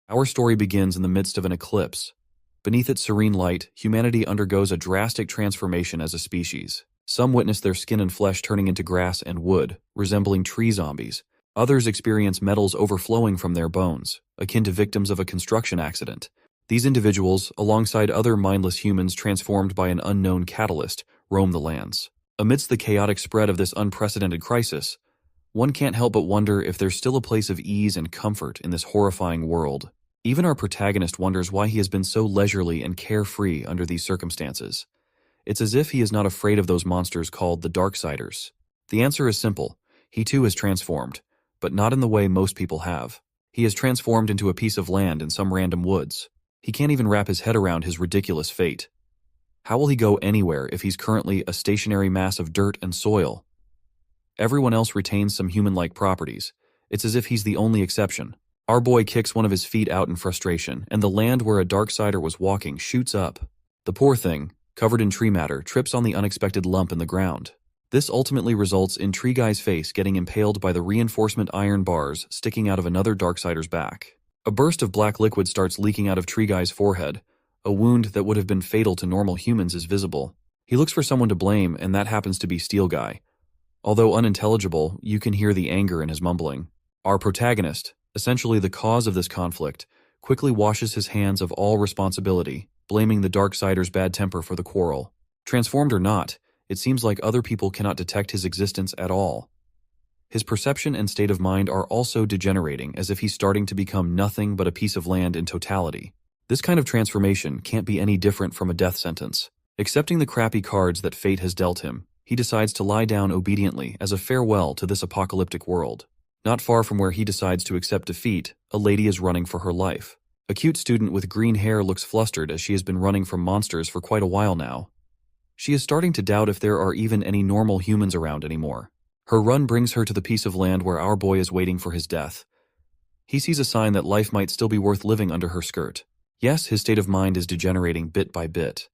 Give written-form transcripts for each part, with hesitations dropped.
Our story begins in the midst of an eclipse. Beneath its serene light, humanity undergoes a drastic transformation as a species. Some witness their skin and flesh turning into grass and wood, resembling tree zombies. Others experience metals overflowing from their bones, akin to victims of a construction accident. These individuals, alongside other mindless humans transformed by an unknown catalyst, roam the lands. Amidst the chaotic spread of this unprecedented crisis, one can't help but wonder if there's still a place of ease and comfort in this horrifying world. Even our protagonist wonders why he has been so leisurely and carefree under these circumstances. It's as if he is not afraid of those monsters called the Darksiders. The answer is simple. He too is transformed, but not in the way most people have. He is transformed into a piece of land in some random woods. He can't even wrap his head around his ridiculous fate. How will he go anywhere if he's currently a stationary mass of dirt and soil? Everyone else retains some human-like properties. It's as if he's the only exception. Our boy kicks one of his feet out in frustration, and the land where a Darksider was walking shoots up. The poor thing, covered in tree matter, trips on the unexpected lump in the ground. This ultimately results in Tree Guy's face getting impaled by the reinforcement iron bars sticking out of another Darksider's back. A burst of black liquid starts leaking out of Tree Guy's forehead. A wound that would have been fatal to normal humans is visible. He looks for someone to blame, and that happens to be Steel Guy. Although unintelligible, you can hear the anger in his mumbling. Our protagonist, essentially the cause of this conflict, quickly washes his hands of all responsibility, blaming the Darksider's bad temper for the quarrel. Transformed or not, it seems like other people cannot detect his existence at all. His perception and state of mind are also degenerating, as if he's starting to become nothing but a piece of land in totality. This kind of transformation can't be any different from a death sentence. Accepting the crappy cards that fate has dealt him, he decides to lie down obediently as a farewell to this apocalyptic world. Not far from where he decides to accept defeat, a lady is running for her life. A cute student with green hair looks flustered as she has been running from monsters for quite a while now. She is starting to doubt if there are even any normal humans around anymore. Her run brings her to the piece of land where our boy is waiting for his death. He sees a sign that life might still be worth living under her skirt. Yes, his state of mind is degenerating bit by bit,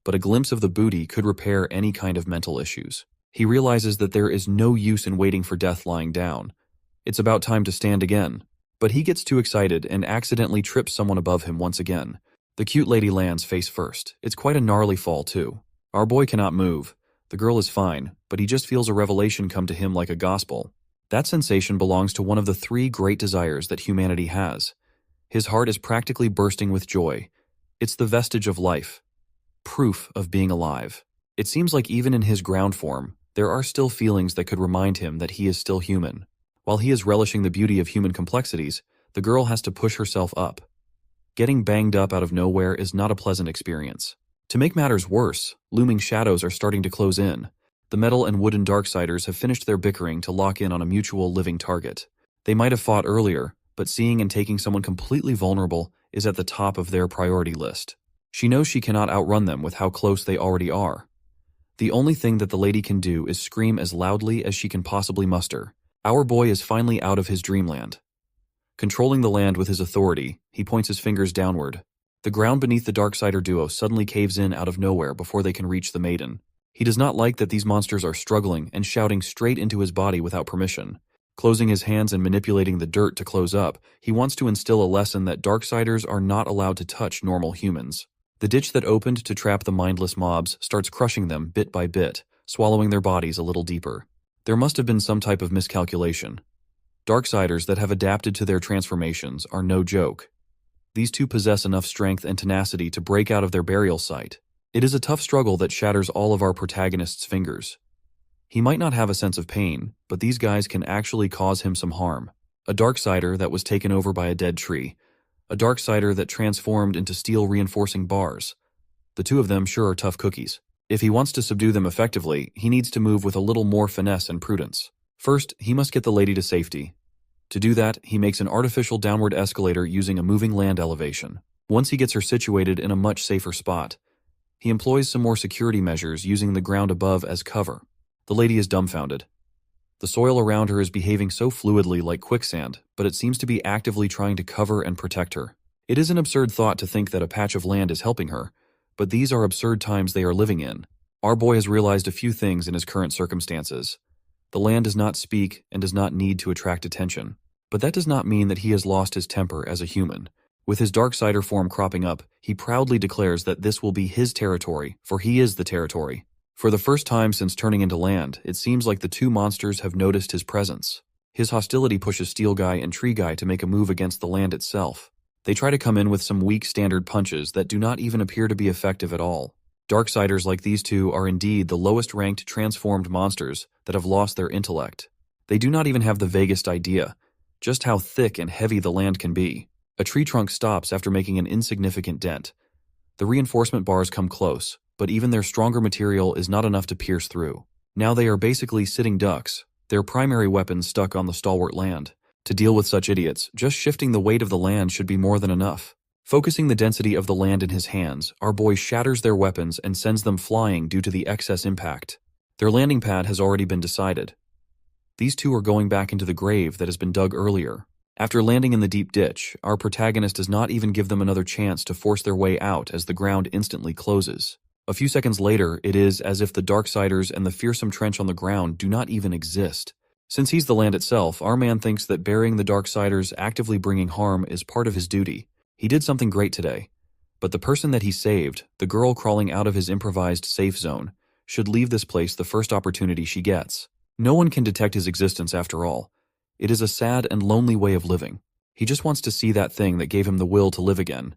but a glimpse of the booty could repair any kind of mental issues. He realizes that there is no use in waiting for death lying down. It's about time to stand again. But he gets too excited and accidentally trips someone above him once again. The cute lady lands face first. It's quite a gnarly fall, too. Our boy cannot move. The girl is fine, but he just feels a revelation come to him like a gospel. That sensation belongs to one of the three great desires that humanity has. His heart is practically bursting with joy. It's the vestige of life. Proof of being alive. It seems like even in his ground form, there are still feelings that could remind him that he is still human. While he is relishing the beauty of human complexities, the girl has to push herself up. Getting banged up out of nowhere is not a pleasant experience. To make matters worse, looming shadows are starting to close in. The metal and wooden Darksiders have finished their bickering to lock in on a mutual living target. They might have fought earlier, but seeing and taking someone completely vulnerable is at the top of their priority list. She knows she cannot outrun them with how close they already are. The only thing that the lady can do is scream as loudly as she can possibly muster. Our boy is finally out of his dreamland. Controlling the land with his authority, he points his fingers downward. The ground beneath the Darksider duo suddenly caves in out of nowhere before they can reach the maiden. He does not like that these monsters are struggling and shouting straight into his body without permission. Closing his hands and manipulating the dirt to close up, he wants to instill a lesson that Darksiders are not allowed to touch normal humans. The ditch that opened to trap the mindless mobs starts crushing them bit by bit, swallowing their bodies a little deeper. There must have been some type of miscalculation. Darksiders that have adapted to their transformations are no joke. These two possess enough strength and tenacity to break out of their burial site. It is a tough struggle that shatters all of our protagonist's fingers. He might not have a sense of pain, but these guys can actually cause him some harm. A Darksider that was taken over by a dead tree. A Darksider that transformed into steel reinforcing bars. The two of them sure are tough cookies. If he wants to subdue them effectively, he needs to move with a little more finesse and prudence. First, he must get the lady to safety. To do that, he makes an artificial downward escalator using a moving land elevation. Once he gets her situated in a much safer spot, he employs some more security measures using the ground above as cover. The lady is dumbfounded. The soil around her is behaving so fluidly like quicksand, but it seems to be actively trying to cover and protect her. It is an absurd thought to think that a patch of land is helping her, but these are absurd times they are living in. Our boy has realized a few things in his current circumstances. The land does not speak and does not need to attract attention. But that does not mean that he has lost his temper as a human. With his Darksider form cropping up, he proudly declares that this will be his territory, for he is the territory. For the first time since turning into land, it seems like the two monsters have noticed his presence. His hostility pushes Steel Guy and Tree Guy to make a move against the land itself. They try to come in with some weak standard punches that do not even appear to be effective at all. Darksiders like these two are indeed the lowest ranked transformed monsters that have lost their intellect. They do not even have the vaguest idea just how thick and heavy the land can be. A tree trunk stops after making an insignificant dent. The reinforcement bars come close, but even their stronger material is not enough to pierce through. Now they are basically sitting ducks, their primary weapons stuck on the stalwart land. To deal with such idiots, just shifting the weight of the land should be more than enough. Focusing the density of the land in his hands, our boy shatters their weapons and sends them flying due to the excess impact. Their landing pad has already been decided. These two are going back into the grave that has been dug earlier. After landing in the deep ditch, our protagonist does not even give them another chance to force their way out as the ground instantly closes. A few seconds later, it is as if the Darksiders and the fearsome trench on the ground do not even exist. Since he's the land itself, our man thinks that burying the Darksiders actively bringing harm is part of his duty. He did something great today. But the person that he saved, the girl crawling out of his improvised safe zone, should leave this place the first opportunity she gets. No one can detect his existence after all. It is a sad and lonely way of living. He just wants to see that thing that gave him the will to live again.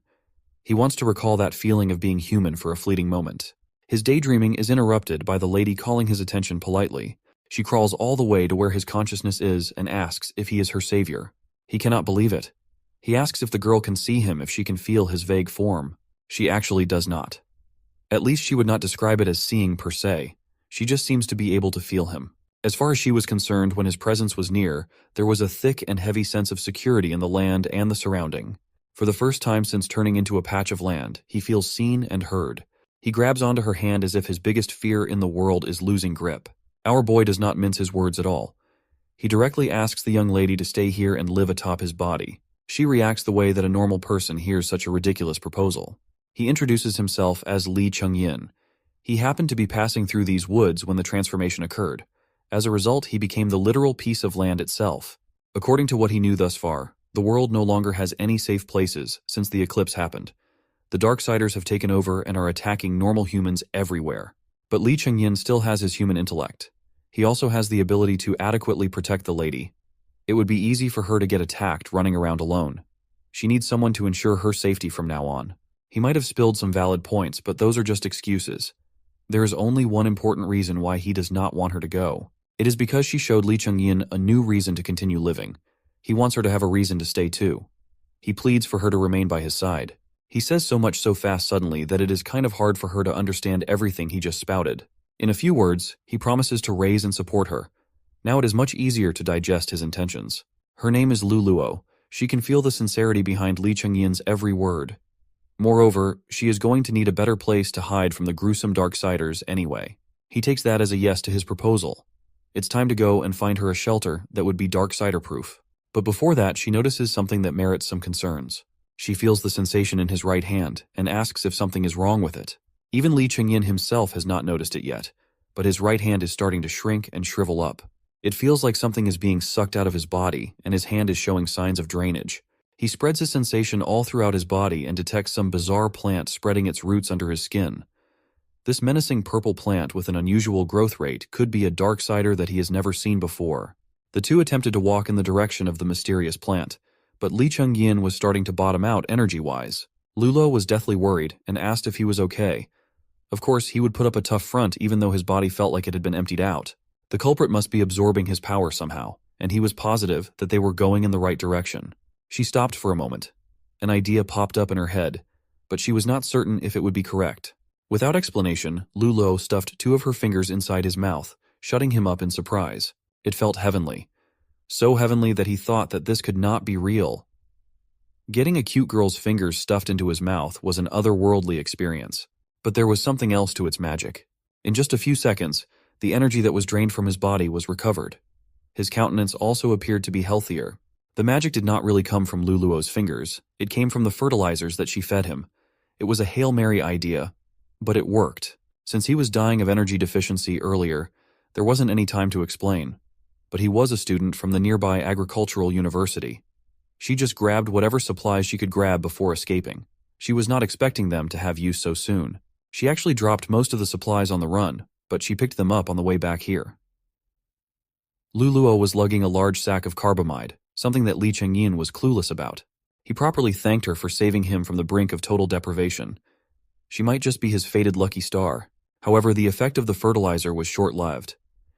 He wants to recall that feeling of being human for a fleeting moment. His daydreaming is interrupted by the lady calling his attention politely. She crawls all the way to where his consciousness is and asks if he is her savior. He cannot believe it. He asks if the girl can see him, if she can feel his vague form. She actually does not. At least she would not describe it as seeing per se. She just seems to be able to feel him. As far as she was concerned, when his presence was near, there was a thick and heavy sense of security in the land and the surrounding. For the first time since turning into a patch of land, he feels seen and heard. He grabs onto her hand as if his biggest fear in the world is losing grip. Our boy does not mince his words at all. He directly asks the young lady to stay here and live atop his body. She reacts the way that a normal person hears such a ridiculous proposal. He introduces himself as Lee Chung-yin. He happened to be passing through these woods when the transformation occurred. As a result, he became the literal piece of land itself. According to what he knew thus far, the world no longer has any safe places since the eclipse happened. The Darksiders have taken over and are attacking normal humans everywhere. But Lee Chung-yin still has his human intellect. He also has the ability to adequately protect the lady. It would be easy for her to get attacked running around alone. She needs someone to ensure her safety from now on. He might have spilled some valid points, but those are just excuses. There is only one important reason why he does not want her to go. It is because she showed Lee Chung-yin a new reason to continue living. He wants her to have a reason to stay too. He pleads for her to remain by his side. He says so much so fast suddenly that it is kind of hard for her to understand everything he just spouted. In a few words, he promises to raise and support her. Now it is much easier to digest his intentions. Her name is Luluo. She can feel the sincerity behind Lee Chung-yin's every word. Moreover, she is going to need a better place to hide from the gruesome Darksiders anyway. He takes that as a yes to his proposal. It's time to go and find her a shelter that would be Darksider-proof. But before that, she notices something that merits some concerns. She feels the sensation in his right hand and asks if something is wrong with it. Even Lee Chung-yin himself has not noticed it yet, but his right hand is starting to shrink and shrivel up. It feels like something is being sucked out of his body, and his hand is showing signs of drainage. He spreads his sensation all throughout his body and detects some bizarre plant spreading its roots under his skin. This menacing purple plant with an unusual growth rate could be a Darksider that he has never seen before. The two attempted to walk in the direction of the mysterious plant, but Lee Chung-yin was starting to bottom out energy-wise. Luluo was deathly worried and asked if he was okay. Of course, he would put up a tough front even though his body felt like it had been emptied out. The culprit must be absorbing his power somehow, and he was positive that they were going in the right direction. She stopped for a moment. An idea popped up in her head, but she was not certain if it would be correct. Without explanation, Luluo stuffed two of her fingers inside his mouth, shutting him up in surprise. It felt heavenly. So heavenly that he thought that this could not be real. Getting a cute girl's fingers stuffed into his mouth was an otherworldly experience, but there was something else to its magic. In just a few seconds, the energy that was drained from his body was recovered. His countenance also appeared to be healthier. The magic did not really come from Luluo's fingers. It came from the fertilizers that she fed him. It was a Hail Mary idea, but it worked. Since he was dying of energy deficiency earlier, there wasn't any time to explain. But he was a student from the nearby agricultural university. She just grabbed whatever supplies she could grab before escaping. She was not expecting them to have use so soon. She actually dropped most of the supplies on the run, but she picked them up on the way back here. Luluo was lugging a large sack of carbamide, something that Li Chengyin was clueless about. He properly thanked her for saving him from the brink of total deprivation. She might just be his fated lucky star. However, the effect of the fertilizer was short-lived.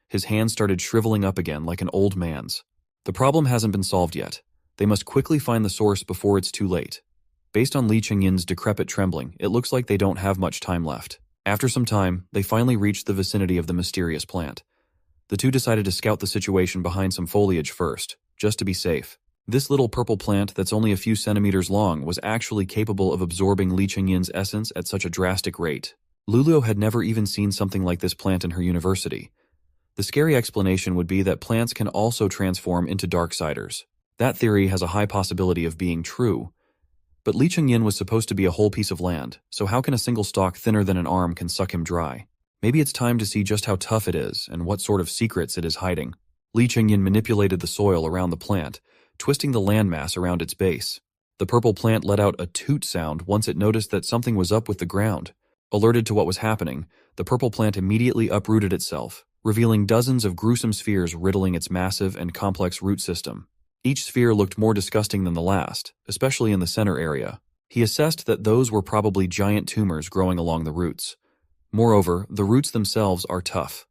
His hand started shriveling up again like an old man's. The problem hasn't been solved yet. They must quickly find the source before it's too late. Based on Li Chengyin's decrepit trembling, it looks like they don't have much time left. After some time, they finally reached the vicinity of the mysterious plant. The two decided to scout the situation behind some foliage first, just to be safe. This little purple plant that's only a few centimeters long was actually capable of absorbing Li Chengyin's essence at such a drastic rate. Luluo had never even seen something like this plant in her university. The scary explanation would be that plants can also transform into Darksiders. That theory has a high possibility of being true. But Li Chengyin was supposed to be a whole piece of land, so how can a single stalk thinner than an arm can suck him dry? Maybe it's time to see just how tough it is and what sort of secrets it is hiding. Li Chengyin manipulated the soil around the plant, twisting the landmass around its base. The purple plant let out a toot sound once it noticed that something was up with the ground. Alerted to what was happening, the purple plant immediately uprooted itself, revealing dozens of gruesome spheres riddling its massive and complex root system. Each sphere looked more disgusting than the last, especially in the center area. He assessed that those were probably giant tumors growing along the roots. Moreover, the roots themselves are tough.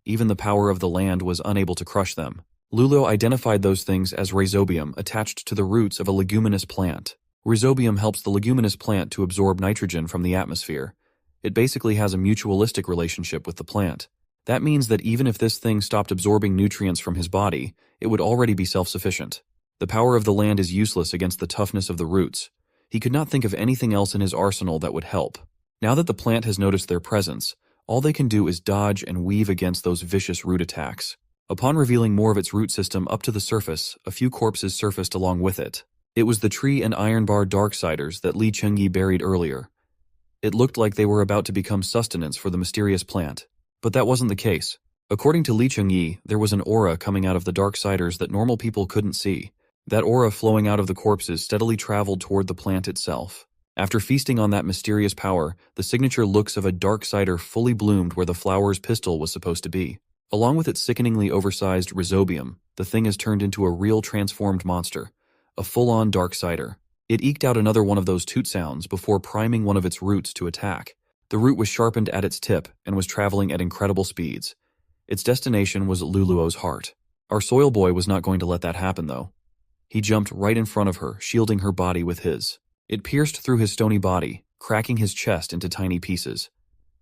Even the power of the land was unable to crush them. Luluo identified those things as rhizobium attached to the roots of a leguminous plant. Rhizobium helps the leguminous plant to absorb nitrogen from the atmosphere. It basically has a mutualistic relationship with the plant. That means that even if this thing stopped absorbing nutrients from his body, it would already be self-sufficient. The power of the land is useless against the toughness of the roots. He could not think of anything else in his arsenal that would help. Now that the plant has noticed their presence, all they can do is dodge and weave against those vicious root attacks. Upon revealing more of its root system up to the surface, a few corpses surfaced along with it. It was the tree and iron bar Darksiders that Li Chengyi buried earlier. It looked like they were about to become sustenance for the mysterious plant. But that wasn't the case. According to Li Chengyi, there was an aura coming out of the Darksiders that normal people couldn't see. That aura flowing out of the corpses steadily traveled toward the plant itself. After feasting on that mysterious power, the signature looks of a Darksider fully bloomed where the flower's pistil was supposed to be. Along with its sickeningly oversized rhizobium, the thing has turned into a real transformed monster, a full-on Darksider. It eked out another one of those toot sounds before priming one of its roots to attack. The root was sharpened at its tip and was traveling at incredible speeds. Its destination was Luluo's heart. Our soil boy was not going to let that happen, though. He jumped right in front of her, shielding her body with his. It pierced through his stony body, cracking his chest into tiny pieces.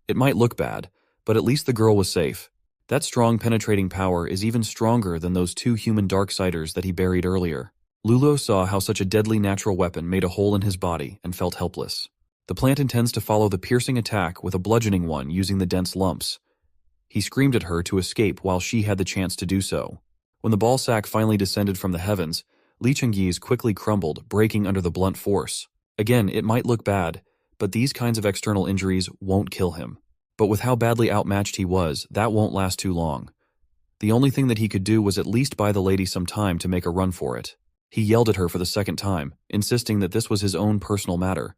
It might look bad, but at least the girl was safe. That strong penetrating power is even stronger than those two human Darksiders that he buried earlier. Luluo saw how such a deadly natural weapon made a hole in his body and felt helpless. The plant intends to follow the piercing attack with a bludgeoning one using the dense lumps. He screamed at her to escape while she had the chance to do so. When the ball sack finally descended from the heavens, Li Chengyi's quickly crumbled, breaking under the blunt force. Again, it might look bad, but these kinds of external injuries won't kill him. But with how badly outmatched he was, that won't last too long. The only thing that he could do was at least buy the lady some time to make a run for it. He yelled at her for the second time, insisting that this was his own personal matter.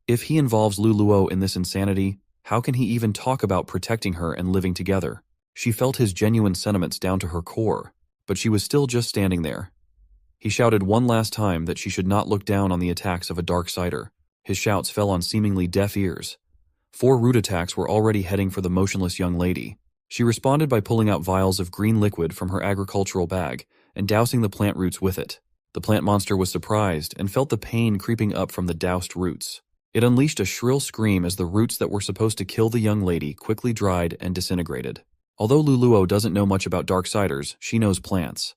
If he involves Luluo in this insanity, how can he even talk about protecting her and living together? She felt his genuine sentiments down to her core, but she was still just standing there. He shouted one last time that she should not look down on the attacks of a Darksider. His shouts fell on seemingly deaf ears. 4 root attacks were already heading for the motionless young lady. She responded by pulling out vials of green liquid from her agricultural bag and dousing the plant roots with it. The plant monster was surprised and felt the pain creeping up from the doused roots. It unleashed a shrill scream as the roots that were supposed to kill the young lady quickly dried and disintegrated. Although Luluo doesn't know much about Darksiders, she knows plants.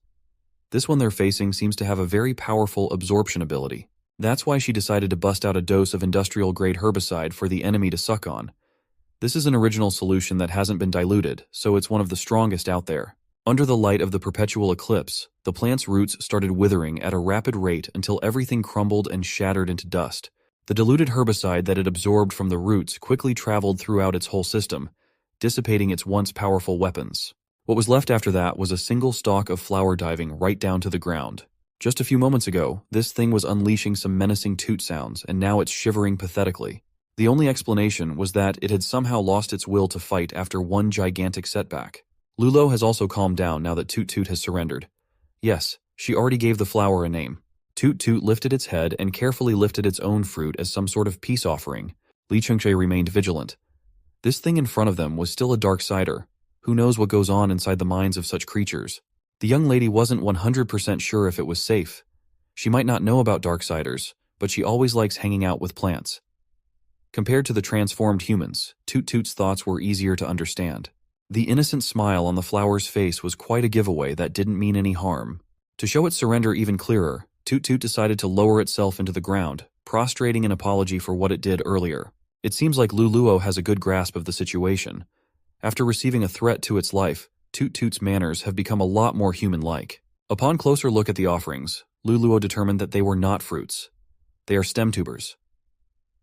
This one they're facing seems to have a very powerful absorption ability. That's why she decided to bust out a dose of industrial-grade herbicide for the enemy to suck on. This is an original solution that hasn't been diluted, so it's one of the strongest out there. Under the light of the perpetual eclipse, the plant's roots started withering at a rapid rate until everything crumbled and shattered into dust. The diluted herbicide that it absorbed from the roots quickly traveled throughout its whole system, dissipating its once powerful weapons. What was left after that was a single stalk of flower diving right down to the ground. Just a few moments ago, this thing was unleashing some menacing toot sounds, and now it's shivering pathetically. The only explanation was that it had somehow lost its will to fight after one gigantic setback. Lulo has also calmed down now that Toot Toot has surrendered. Yes, she already gave the flower a name. Toot Toot lifted its head and carefully lifted its own fruit as some sort of peace offering. Li Chengxie remained vigilant. This thing in front of them was still a Darksider. Who knows what goes on inside the minds of such creatures? The young lady wasn't 100% sure if it was safe. She might not know about Darksiders, but she always likes hanging out with plants. Compared to the transformed humans, Toot Toot's thoughts were easier to understand. The innocent smile on the flower's face was quite a giveaway that didn't mean any harm. To show its surrender even clearer, Toot Toot decided to lower itself into the ground, prostrating an apology for what it did earlier. It seems like Luluo has a good grasp of the situation. After receiving a threat to its life, Toot Toot's manners have become a lot more human-like. Upon closer look at the offerings, Luluo determined that they were not fruits. They are stem tubers.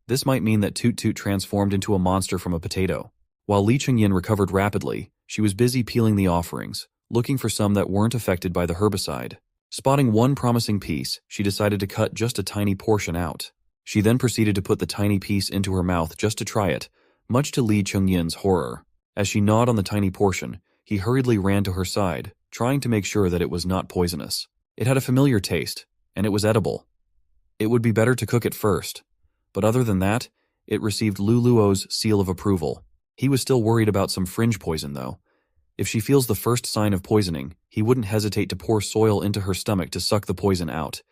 This might mean that Toot Toot transformed into a monster from a potato. While Li Chengyin recovered rapidly, she was busy peeling the offerings, looking for some that weren't affected by the herbicide. Spotting one promising piece, she decided to cut just a tiny portion out. She then proceeded to put the tiny piece into her mouth just to try it, much to Li Chengyin's horror. As she gnawed on the tiny portion, he hurriedly ran to her side, trying to make sure that it was not poisonous. It had a familiar taste, and it was edible. It would be better to cook it first. But other than that, it received Luluo's seal of approval. He was still worried about some fringe poison, though. If she feels the first sign of poisoning, he wouldn't hesitate to pour soil into her stomach to suck the poison out.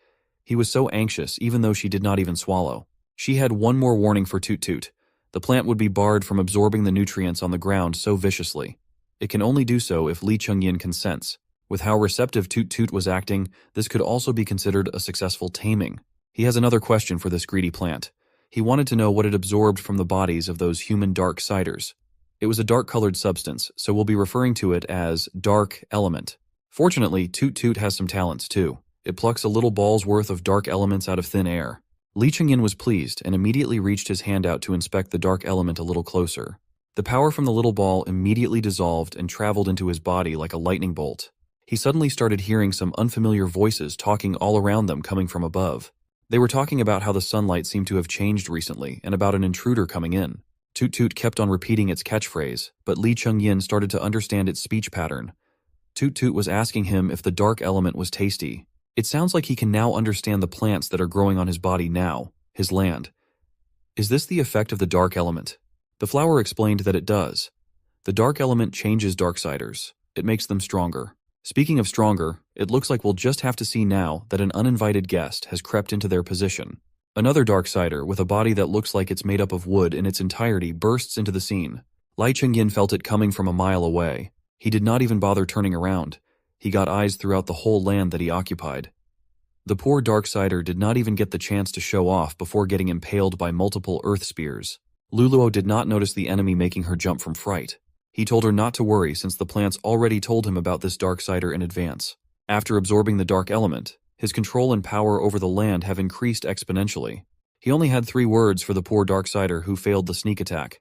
He was so anxious, even though she did not even swallow. She had one more warning for Toot Toot. The plant would be barred from absorbing the nutrients on the ground so viciously. It can only do so if Li Chengyin consents. With how receptive Toot Toot was acting, this could also be considered a successful taming. He has another question for this greedy plant. He wanted to know what it absorbed from the bodies of those human Darksiders. It was a dark-colored substance, so we'll be referring to it as Dark Element. Fortunately, Toot Toot has some talents too. It plucks a little ball's worth of dark elements out of thin air. Li Chengyin was pleased and immediately reached his hand out to inspect the dark element a little closer. The power from the little ball immediately dissolved and traveled into his body like a lightning bolt. He suddenly started hearing some unfamiliar voices talking all around them coming from above. They were talking about how the sunlight seemed to have changed recently and about an intruder coming in. Toot Toot kept on repeating its catchphrase, but Li Chengyin started to understand its speech pattern. Toot Toot was asking him if the dark element was tasty. It sounds like he can now understand the plants that are growing on his body now, his land. Is this the effect of the dark element? The flower explained that it does. The dark element changes Darksiders. It makes them stronger. Speaking of stronger, it looks like we'll just have to see now that an uninvited guest has crept into their position. Another Darksider with a body that looks like it's made up of wood in its entirety bursts into the scene. Li Chengyin felt it coming from a mile away. He did not even bother turning around. He got eyes throughout the whole land that he occupied. The poor Darksider did not even get the chance to show off before getting impaled by multiple earth spears. Luluo did not notice the enemy making her jump from fright. He told her not to worry since the plants already told him about this Darksider in advance. After absorbing the dark element, his control and power over the land have increased exponentially. He only had 3 words for the poor Darksider who failed the sneak attack.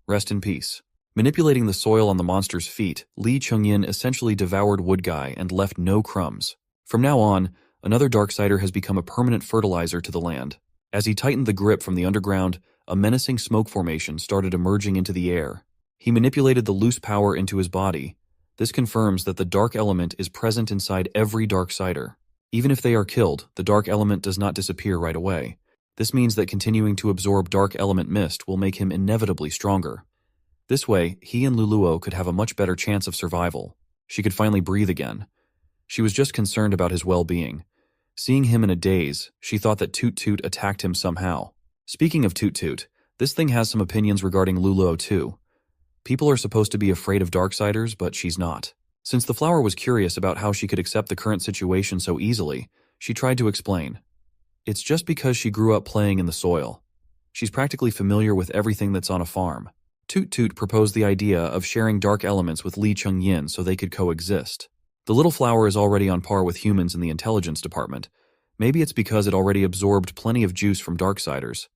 Rest in peace. Manipulating the soil on the monster's feet, Li Chengyin essentially devoured Wood Guy and left no crumbs. From now on, another Darksider has become a permanent fertilizer to the land. As he tightened the grip from the underground, a menacing smoke formation started emerging into the air. He manipulated the loose power into his body. This confirms that the dark element is present inside every Darksider. Even if they are killed, the dark element does not disappear right away. This means that continuing to absorb dark element mist will make him inevitably stronger. This way, he and Luluo could have a much better chance of survival. She could finally breathe again. She was just concerned about his well-being. Seeing him in a daze, she thought that Toot Toot attacked him somehow. Speaking of Toot Toot, this thing has some opinions regarding Luluo too. People are supposed to be afraid of Darksiders, but she's not. Since the flower was curious about how she could accept the current situation so easily, she tried to explain. It's just because she grew up playing in the soil. She's practically familiar with everything that's on a farm. Toot Toot proposed the idea of sharing dark elements with Li Chengyin so they could coexist. The little flower is already on par with humans in the intelligence department. Maybe it's because it already absorbed plenty of juice from Darksiders.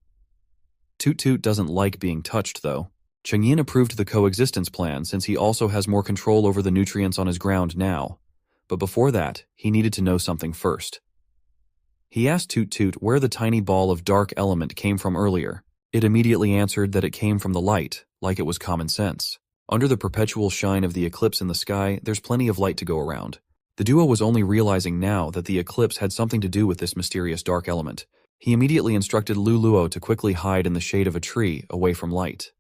Toot Toot doesn't like being touched, though. Chengyin approved the coexistence plan since he also has more control over the nutrients on his ground now. But before that, he needed to know something first. He asked Toot Toot where the tiny ball of dark element came from earlier. It immediately answered that it came from the light, like it was common sense. Under the perpetual shine of the eclipse in the sky, there's plenty of light to go around. The duo was only realizing now that the eclipse had something to do with this mysterious dark element. He immediately instructed Luluo to quickly hide in the shade of a tree, away from light.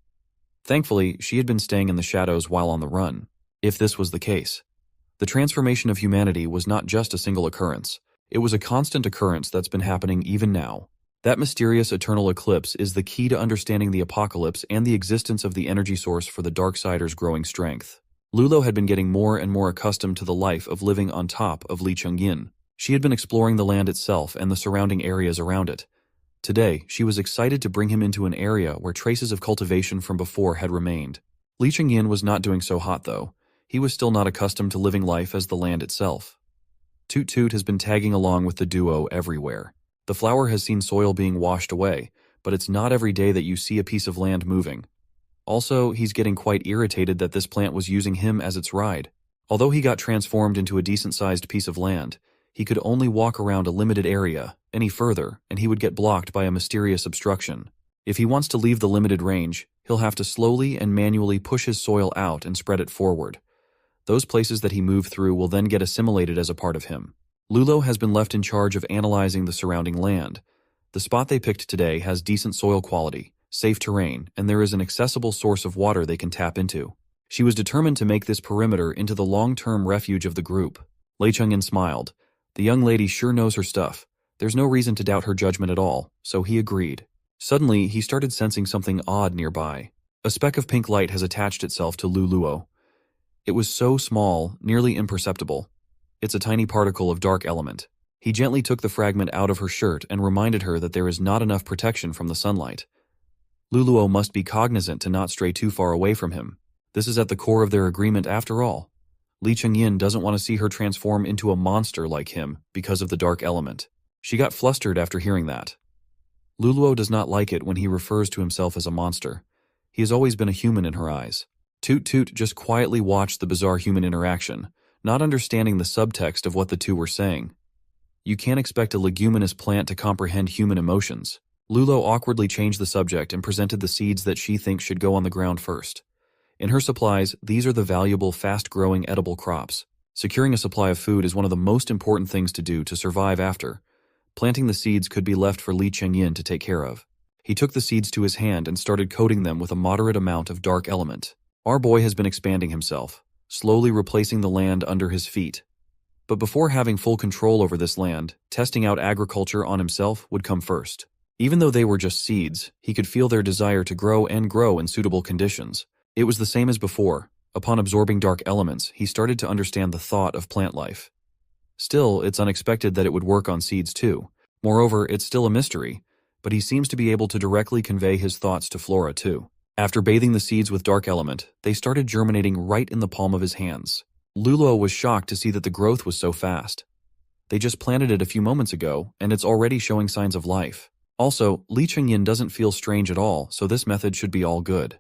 Thankfully, she had been staying in the shadows while on the run. If this was the case, the transformation of humanity was not just a single occurrence. It was a constant occurrence that's been happening even now. That mysterious eternal eclipse is the key to understanding the apocalypse and the existence of the energy source for the Darksiders' growing strength. Lulo had been getting more and more accustomed to the life of living on top of Li Chengyin. She had been exploring the land itself and the surrounding areas around it. Today, she was excited to bring him into an area where traces of cultivation from before had remained. Li Chengyin was not doing so hot, though. He was still not accustomed to living life as the land itself. Toot Toot has been tagging along with the duo everywhere. The flower has seen soil being washed away, but it's not every day that you see a piece of land moving. Also, he's getting quite irritated that this plant was using him as its ride. Although he got transformed into a decent-sized piece of land, he could only walk around a limited area. Any further, and he would get blocked by a mysterious obstruction. If he wants to leave the limited range, he'll have to slowly and manually push his soil out and spread it forward. Those places that he moved through will then get assimilated as a part of him. Lulo has been left in charge of analyzing the surrounding land. The spot they picked today has decent soil quality, safe terrain, and there is an accessible source of water they can tap into. She was determined to make this perimeter into the long-term refuge of the group. Lei Chengyin smiled. The young lady sure knows her stuff. There's no reason to doubt her judgment at all, so he agreed. Suddenly, he started sensing something odd nearby. A speck of pink light has attached itself to Luluo. It was so small, nearly imperceptible. It's a tiny particle of dark element. He gently took the fragment out of her shirt and reminded her that there is not enough protection from the sunlight. Luluo must be cognizant to not stray too far away from him. This is at the core of their agreement after all. Li Chengyin doesn't want to see her transform into a monster like him because of the dark element. She got flustered after hearing that. Luluo does not like it when he refers to himself as a monster. He has always been a human in her eyes. Toot Toot just quietly watched the bizarre human interaction, not understanding the subtext of what the two were saying. You can't expect a leguminous plant to comprehend human emotions. Lulo awkwardly changed the subject and presented the seeds that she thinks should go on the ground first. In her supplies, these are the valuable, fast-growing edible crops. Securing a supply of food is one of the most important things to do to survive after. Planting the seeds could be left for Li Chengyin to take care of. He took the seeds to his hand and started coating them with a moderate amount of dark element. Our boy has been expanding himself, slowly replacing the land under his feet. But before having full control over this land, testing out agriculture on himself would come first. Even though they were just seeds, he could feel their desire to grow and grow in suitable conditions. It was the same as before. Upon absorbing dark elements, he started to understand the thought of plant life. Still, it's unexpected that it would work on seeds too. Moreover, it's still a mystery, but he seems to be able to directly convey his thoughts to Flora too. After bathing the seeds with dark element, they started germinating right in the palm of his hands. Lulo was shocked to see that the growth was so fast. They just planted it a few moments ago, and it's already showing signs of life. Also, Li Chengyin doesn't feel strange at all, so this method should be all good.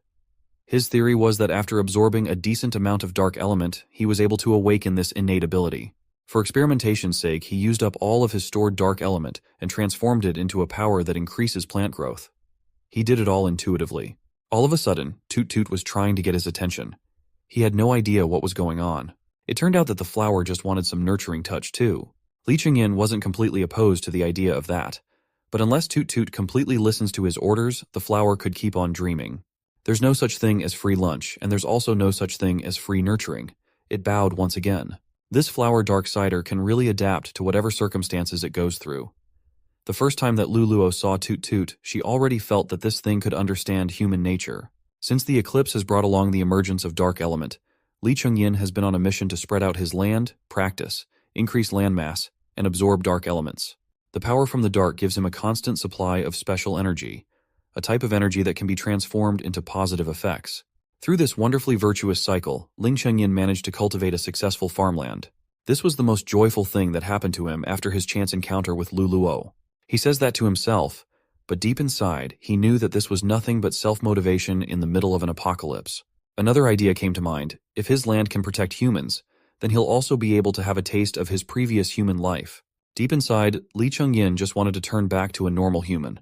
His theory was that after absorbing a decent amount of dark element, he was able to awaken this innate ability. For experimentation's sake, he used up all of his stored dark element and transformed it into a power that increases plant growth. He did it all intuitively. All of a sudden, Toot Toot was trying to get his attention. He had no idea what was going on. It turned out that the flower just wanted some nurturing touch too. Li Chengyin wasn't completely opposed to the idea of that. But unless Toot Toot completely listens to his orders, the flower could keep on dreaming. There's no such thing as free lunch, and there's also no such thing as free nurturing. It bowed once again. This flower Darksider can really adapt to whatever circumstances it goes through. The first time that Luluo saw Toot Toot, she already felt that this thing could understand human nature. Since the eclipse has brought along the emergence of dark element, Li Chengyin has been on a mission to spread out his land, practice, increase landmass, and absorb dark elements. The power from the dark gives him a constant supply of special energy, a type of energy that can be transformed into positive effects. Through this wonderfully virtuous cycle, Li Chengyin managed to cultivate a successful farmland. This was the most joyful thing that happened to him after his chance encounter with Luluo. He says that to himself, but deep inside, he knew that this was nothing but self-motivation in the middle of an apocalypse. Another idea came to mind. If his land can protect humans, then he'll also be able to have a taste of his previous human life. Deep inside, Li Chengyin just wanted to turn back to a normal human.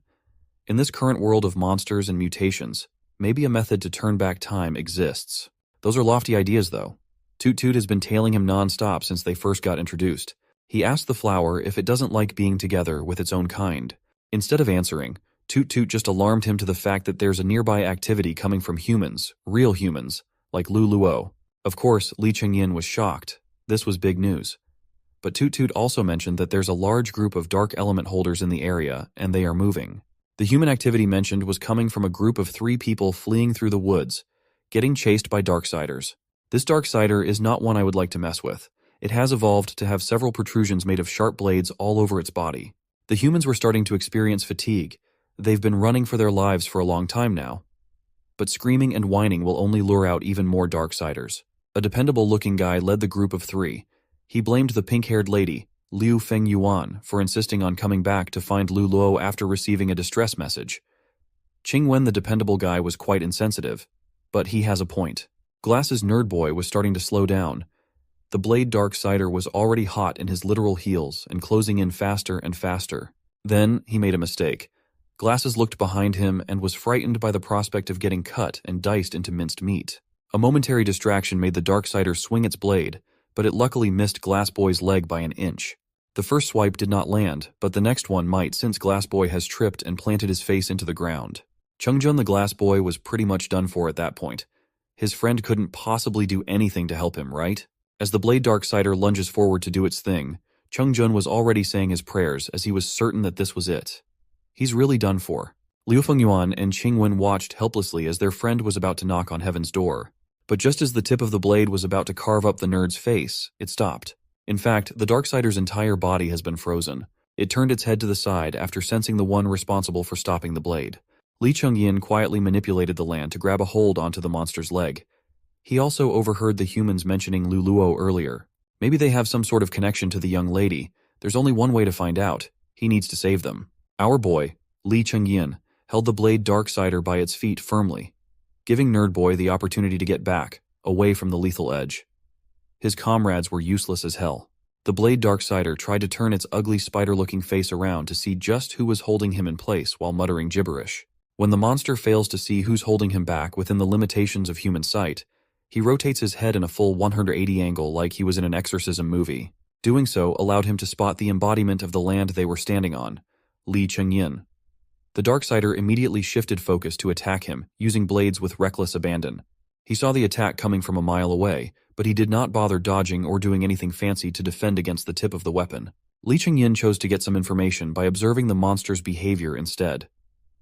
In this current world of monsters and mutations, maybe a method to turn back time exists. Those are lofty ideas, though. Toot Toot has been tailing him non-stop since they first got introduced. He asked the flower if it doesn't like being together with its own kind. Instead of answering, Toot Toot just alarmed him to the fact that there's a nearby activity coming from humans, real humans, like Lu Luo. Of course, Li Chengyin was shocked. This was big news. But Toot Toot also mentioned that there's a large group of dark element holders in the area, and they are moving. The human activity mentioned was coming from a group of 3 people fleeing through the woods, getting chased by Darksiders. This Darksider is not one I would like to mess with. It has evolved to have several protrusions made of sharp blades all over its body. The humans were starting to experience fatigue. They've been running for their lives for a long time now. But screaming and whining will only lure out even more Darksiders. A dependable-looking guy led the group of 3. He blamed the pink-haired lady, Liu Fengyuan, for insisting on coming back to find Lu Luo after receiving a distress message. Qingwen, the dependable guy, was quite insensitive, but he has a point. Glass's nerd boy was starting to slow down. The blade Darksider was already hot in his literal heels and closing in faster and faster. Then he made a mistake. Glasses looked behind him and was frightened by the prospect of getting cut and diced into minced meat. A momentary distraction made the Darksider swing its blade, but it luckily missed Glass Boy's leg by an inch. The first swipe did not land, but the next one might since Glass Boy has tripped and planted his face into the ground. Chungjun the Glass Boy was pretty much done for at that point. His friend couldn't possibly do anything to help him, right? As the blade Darksider lunges forward to do its thing, Chungjun was already saying his prayers as he was certain that this was it. He's really done for. Liu Fengyuan and Qingwen watched helplessly as their friend was about to knock on heaven's door. But just as the tip of the blade was about to carve up the nerd's face, it stopped. In fact, the Darksider's entire body has been frozen. It turned its head to the side after sensing the one responsible for stopping the blade. Li Chengyin quietly manipulated the land to grab a hold onto the monster's leg. He also overheard the humans mentioning Lu Luo earlier. Maybe they have some sort of connection to the young lady. There's only one way to find out. He needs to save them. Our boy, Li Chengyin, held the blade Darksider by its feet firmly, giving Nerd Boy the opportunity to get back, away from the lethal edge. His comrades were useless as hell. The blade Darksider tried to turn its ugly spider-looking face around to see just who was holding him in place while muttering gibberish. When the monster fails to see who's holding him back within the limitations of human sight, he rotates his head in a full 180 angle like he was in an exorcism movie. Doing so allowed him to spot the embodiment of the land they were standing on, Li Chengyin. The Darksider immediately shifted focus to attack him, using blades with reckless abandon. He saw the attack coming from a mile away, but he did not bother dodging or doing anything fancy to defend against the tip of the weapon. Li Chengyin chose to get some information by observing the monster's behavior instead.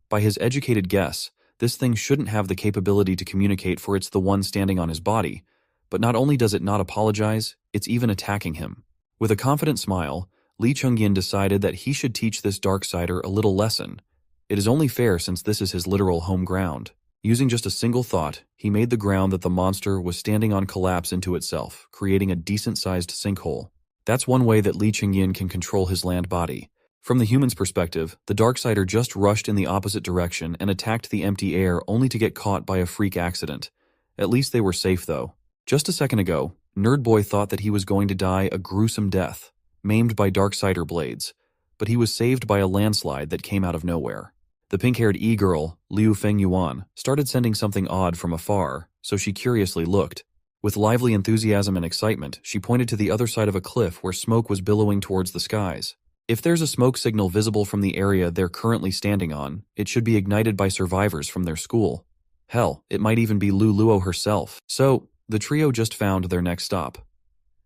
By his educated guess, this thing shouldn't have the capability to communicate, for it's the one standing on his body, but not only does it not apologize, it's even attacking him. With a confident smile, Li Chengyin decided that he should teach this Darksider a little lesson. It is only fair since this is his literal home ground. Using just a single thought, he made the ground that the monster was standing on collapse into itself, creating a decent-sized sinkhole. That's one way that Li Chengyin can control his land body. From the human's perspective, the Darksider just rushed in the opposite direction and attacked the empty air only to get caught by a freak accident. At least they were safe, though. Just a second ago, Nerd Boy thought that he was going to die a gruesome death, maimed by Darksider blades, but he was saved by a landslide that came out of nowhere. The pink-haired e-girl, Liu Fengyuan, started sending something odd from afar, so she curiously looked. With lively enthusiasm and excitement, she pointed to the other side of a cliff where smoke was billowing towards the skies. If there's a smoke signal visible from the area they're currently standing on, it should be ignited by survivors from their school. Hell, it might even be Lu Luo herself. So, the trio just found their next stop.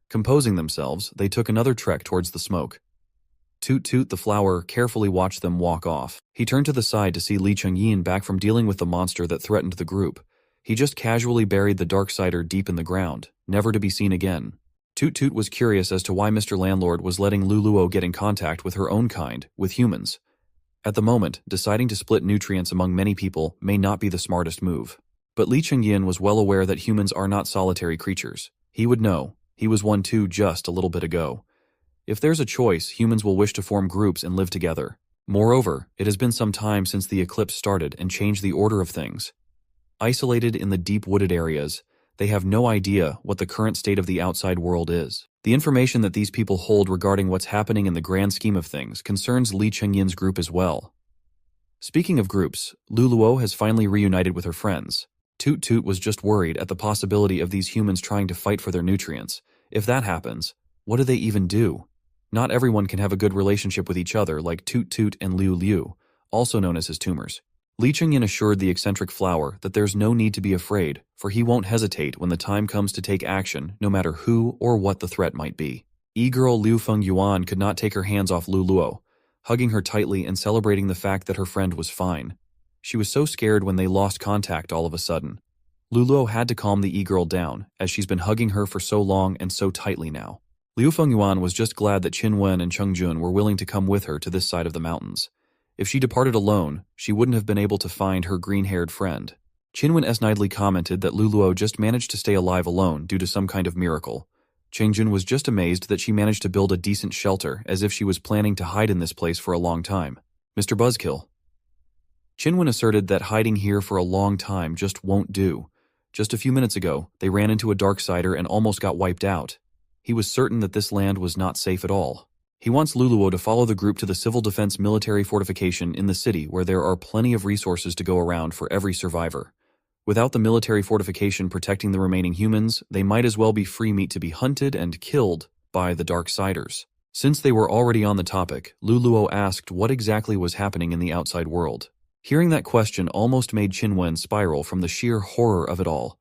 Composing themselves, they took another trek towards the smoke. Toot Toot the flower carefully watched them walk off. He turned to the side to see Li Chengyin back from dealing with the monster that threatened the group. He just casually buried the Darksider deep in the ground, never to be seen again. Toot Toot was curious as to why Mr. Landlord was letting Lu Luo get in contact with her own kind, with humans. At the moment, deciding to split nutrients among many people may not be the smartest move. But Li Chengyin was well aware that humans are not solitary creatures. He would know. He was one too just a little bit ago. If there's a choice, humans will wish to form groups and live together. Moreover, it has been some time since the eclipse started and changed the order of things. Isolated in the deep wooded areas, they have no idea what the current state of the outside world is. The information that these people hold regarding what's happening in the grand scheme of things concerns Li Chengyin's group as well. Speaking of groups, Luluo has finally reunited with her friends. Toot Toot was just worried at the possibility of these humans trying to fight for their nutrients. If that happens, what do they even do? Not everyone can have a good relationship with each other like Toot Toot and Liu Liu, also known as his tumors. Li Chenyin assured the eccentric flower that there's no need to be afraid, for he won't hesitate when the time comes to take action, no matter who or what the threat might be. E-girl Liu Fengyuan could not take her hands off Lu Luo, hugging her tightly and celebrating the fact that her friend was fine. She was so scared when they lost contact all of a sudden. Lu Luo had to calm the e-girl down, as she's been hugging her for so long and so tightly now. Liu Fengyuan was just glad that Qin Wen and Cheng Jun were willing to come with her to this side of the mountains. If she departed alone, she wouldn't have been able to find her green-haired friend. Qin Wen snidely commented that Lu Luo just managed to stay alive alone due to some kind of miracle. Cheng Jun was just amazed that she managed to build a decent shelter as if she was planning to hide in this place for a long time. Mr. Buzzkill. Qin Wen asserted that hiding here for a long time just won't do. Just a few minutes ago, they ran into a Darksider and almost got wiped out. He was certain that this land was not safe at all. He wants Luluo to follow the group to the civil defense military fortification in the city where there are plenty of resources to go around for every survivor. Without the military fortification protecting the remaining humans, they might as well be free meat to be hunted and killed by the Darksiders. Since they were already on the topic, Luluo asked what exactly was happening in the outside world. Hearing that question almost made Qin Wen spiral from the sheer horror of it all.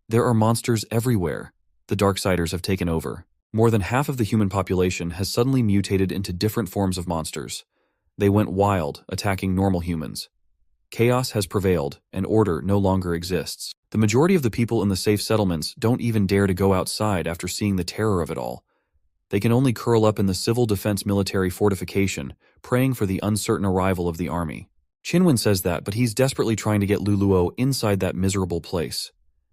There are monsters everywhere. The Darksiders have taken over. More than half of the human population has suddenly mutated into different forms of monsters. They went wild, attacking normal humans. Chaos has prevailed, and order no longer exists. The majority of the people in the safe settlements don't even dare to go outside after seeing the terror of it all. They can only curl up in the civil defense military fortification, praying for the uncertain arrival of the army. Qin Wen says that, but he's desperately trying to get Luluo inside that miserable place,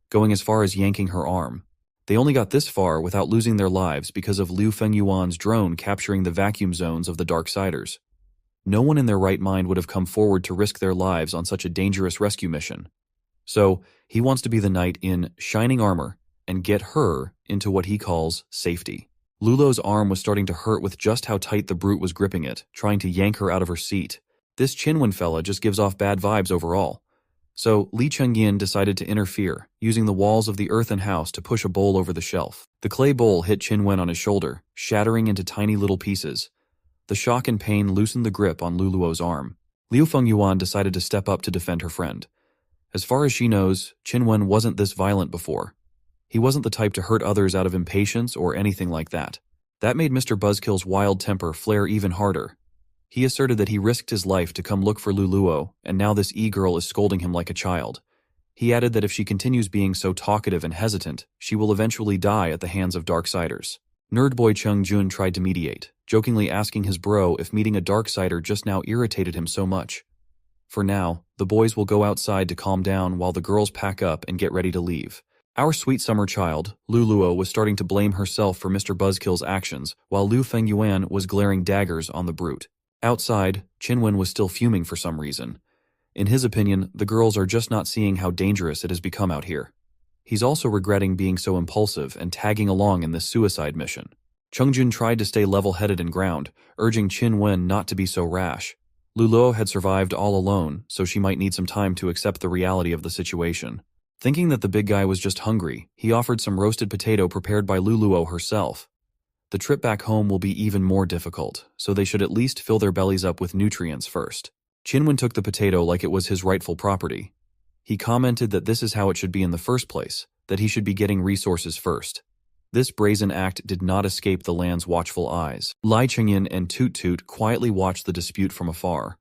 going as far as yanking her arm. They only got this far without losing their lives because of Liu Fengyuan's drone capturing the vacuum zones of the Darksiders. No one in their right mind would have come forward to risk their lives on such a dangerous rescue mission. So, he wants to be the knight in shining armor and get her into what he calls safety. Lulo's arm was starting to hurt with just how tight the brute was gripping it, trying to yank her out of her seat. This Qin Wen fella just gives off bad vibes overall. So Li Chengyin decided to interfere, using the walls of the earthen house to push a bowl over the shelf. The clay bowl hit Qin Wen on his shoulder, shattering into tiny little pieces. The shock and pain loosened the grip on Luluo's arm. Liu Fengyuan decided to step up to defend her friend. As far as she knows, Qin Wen wasn't this violent before. He wasn't the type to hurt others out of impatience or anything like that. That made Mr. Buzzkill's wild temper flare even harder. He asserted that he risked his life to come look for Luluo, and now this e-girl is scolding him like a child. He added that if she continues being so talkative and hesitant, she will eventually die at the hands of Darksiders. Nerdboy Cheng Jun tried to mediate, jokingly asking his bro if meeting a Darksider just now irritated him so much. For now, the boys will go outside to calm down while the girls pack up and get ready to leave. Our sweet summer child, Luluo, was starting to blame herself for Mr. Buzzkill's actions, while Liu Fengyuan was glaring daggers on the brute. Outside, Qin Wen was still fuming for some reason. In his opinion, the girls are just not seeing how dangerous it has become out here. He's also regretting being so impulsive and tagging along in this suicide mission. Cheng-jun tried to stay level-headed and ground, urging Qin Wen not to be so rash. Luluo had survived all alone, so she might need some time to accept the reality of the situation. Thinking that the big guy was just hungry, he offered some roasted potato prepared by Luluo herself. The trip back home will be even more difficult, so they should at least fill their bellies up with nutrients first. Qin Wen took the potato like it was his rightful property. He commented that this is how it should be in the first place, that he should be getting resources first. This brazen act did not escape the land's watchful eyes. Lai Chengyin and Toot Toot quietly watched the dispute from afar.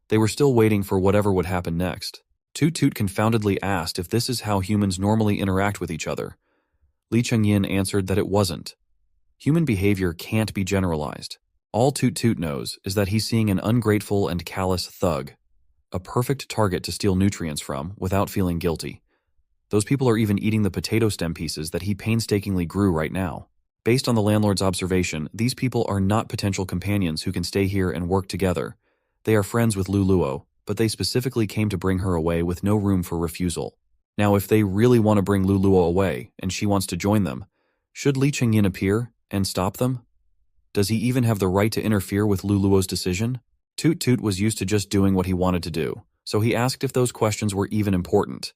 They were still waiting for whatever would happen next. Toot Toot confoundedly asked if this is how humans normally interact with each other. Li Chengyin answered that it wasn't. Human behavior can't be generalized. All Toot Toot knows is that he's seeing an ungrateful and callous thug, a perfect target to steal nutrients from without feeling guilty. Those people are even eating the potato stem pieces that he painstakingly grew right now. Based on the landlord's observation, these people are not potential companions who can stay here and work together. They are friends with Luluo, but they specifically came to bring her away with no room for refusal. Now, if they really want to bring Luluo away and she wants to join them, should Li Chengyin appear And stop them? Does he even have the right to interfere with Luluo's decision? Toot Toot was used to just doing what he wanted to do, so he asked if those questions were even important.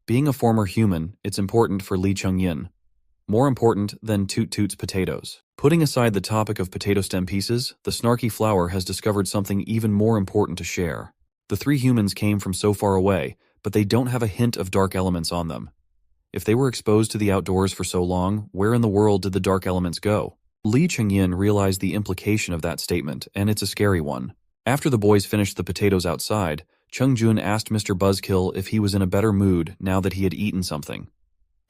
Being a former human, it's important for Li Chengyin. More important than Toot Toot's potatoes. Putting aside the topic of potato stem pieces, the snarky flower has discovered something even more important to share. The three humans came from so far away, but they don't have a hint of dark elements on them. If they were exposed to the outdoors for so long, where in the world did the dark elements go? Li Chengyin realized the implication of that statement, and it's a scary one. After the boys finished the potatoes outside, Cheng Jun asked Mr. Buzzkill if he was in a better mood now that he had eaten something.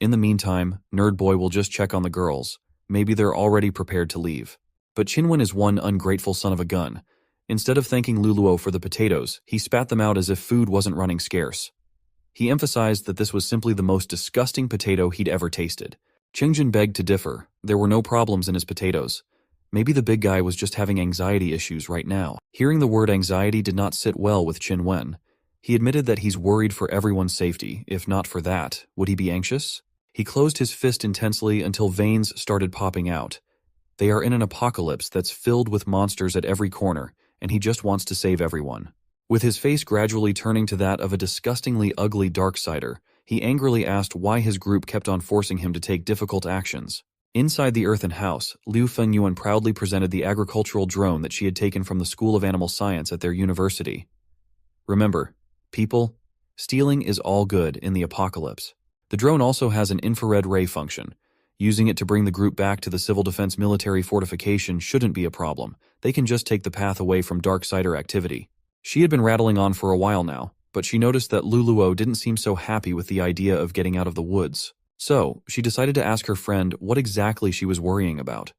In the meantime, Nerd Boy will just check on the girls. Maybe they're already prepared to leave. But Qinwen is one ungrateful son of a gun. Instead of thanking Luluo for the potatoes, he spat them out as if food wasn't running scarce. He emphasized that this was simply the most disgusting potato he'd ever tasted. Qingjun begged to differ. There were no problems in his potatoes. Maybe the big guy was just having anxiety issues right now. Hearing the word anxiety did not sit well with Qin Wen. He admitted that he's worried for everyone's safety. If not for that, would he be anxious? He closed his fist intensely until veins started popping out. They are in an apocalypse that's filled with monsters at every corner, and he just wants to save everyone. With his face gradually turning to that of a disgustingly ugly Darksider, he angrily asked why his group kept on forcing him to take difficult actions. Inside the earthen house, Liu Fengyuan proudly presented the agricultural drone that she had taken from the School of Animal Science at their university. Remember, people, stealing is all good in the apocalypse. The drone also has an infrared ray function. Using it to bring the group back to the civil defense military fortification shouldn't be a problem. They can just take the path away from Darksider activity. She had been rattling on for a while now, but she noticed that Luluo didn't seem so happy with the idea of getting out of the woods. So, she decided to ask her friend what exactly she was worrying about.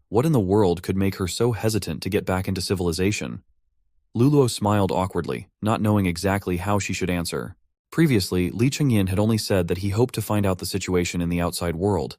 What in the world could make her so hesitant to get back into civilization? Luluo smiled awkwardly, not knowing exactly how she should answer. Previously, Li Chengyin had only said that he hoped to find out the situation in the outside world.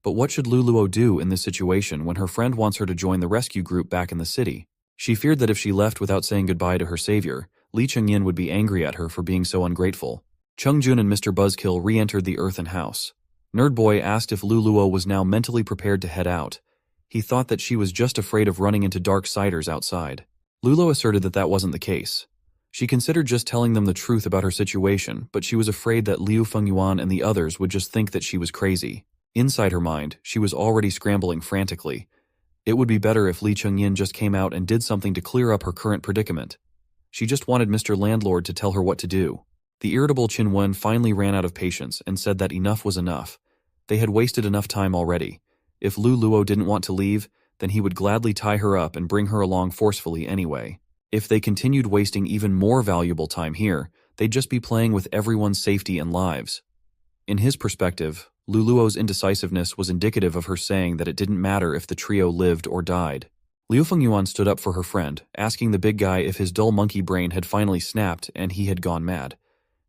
But what should Luluo do in this situation when her friend wants her to join the rescue group back in the city? She feared that if she left without saying goodbye to her savior, Li Chengyin would be angry at her for being so ungrateful. Cheng Jun and Mr. Buzzkill re-entered the earthen house. Nerd Boy asked if Luluo was now mentally prepared to head out. He thought that she was just afraid of running into Darksiders outside. Luluo asserted that that wasn't the case. She considered just telling them the truth about her situation, but she was afraid that Liu Fengyuan and the others would just think that she was crazy. Inside her mind, she was already scrambling frantically. It would be better if Li Chengyin just came out and did something to clear up her current predicament. She just wanted Mr. Landlord to tell her what to do. The irritable Qin Wen finally ran out of patience and said that enough was enough. They had wasted enough time already. If Luluo didn't want to leave, then he would gladly tie her up and bring her along forcefully anyway. If they continued wasting even more valuable time here, they'd just be playing with everyone's safety and lives. In his perspective, Luluo's indecisiveness was indicative of her saying that it didn't matter if the trio lived or died. Liu Fengyuan stood up for her friend, asking the big guy if his dull monkey brain had finally snapped and he had gone mad.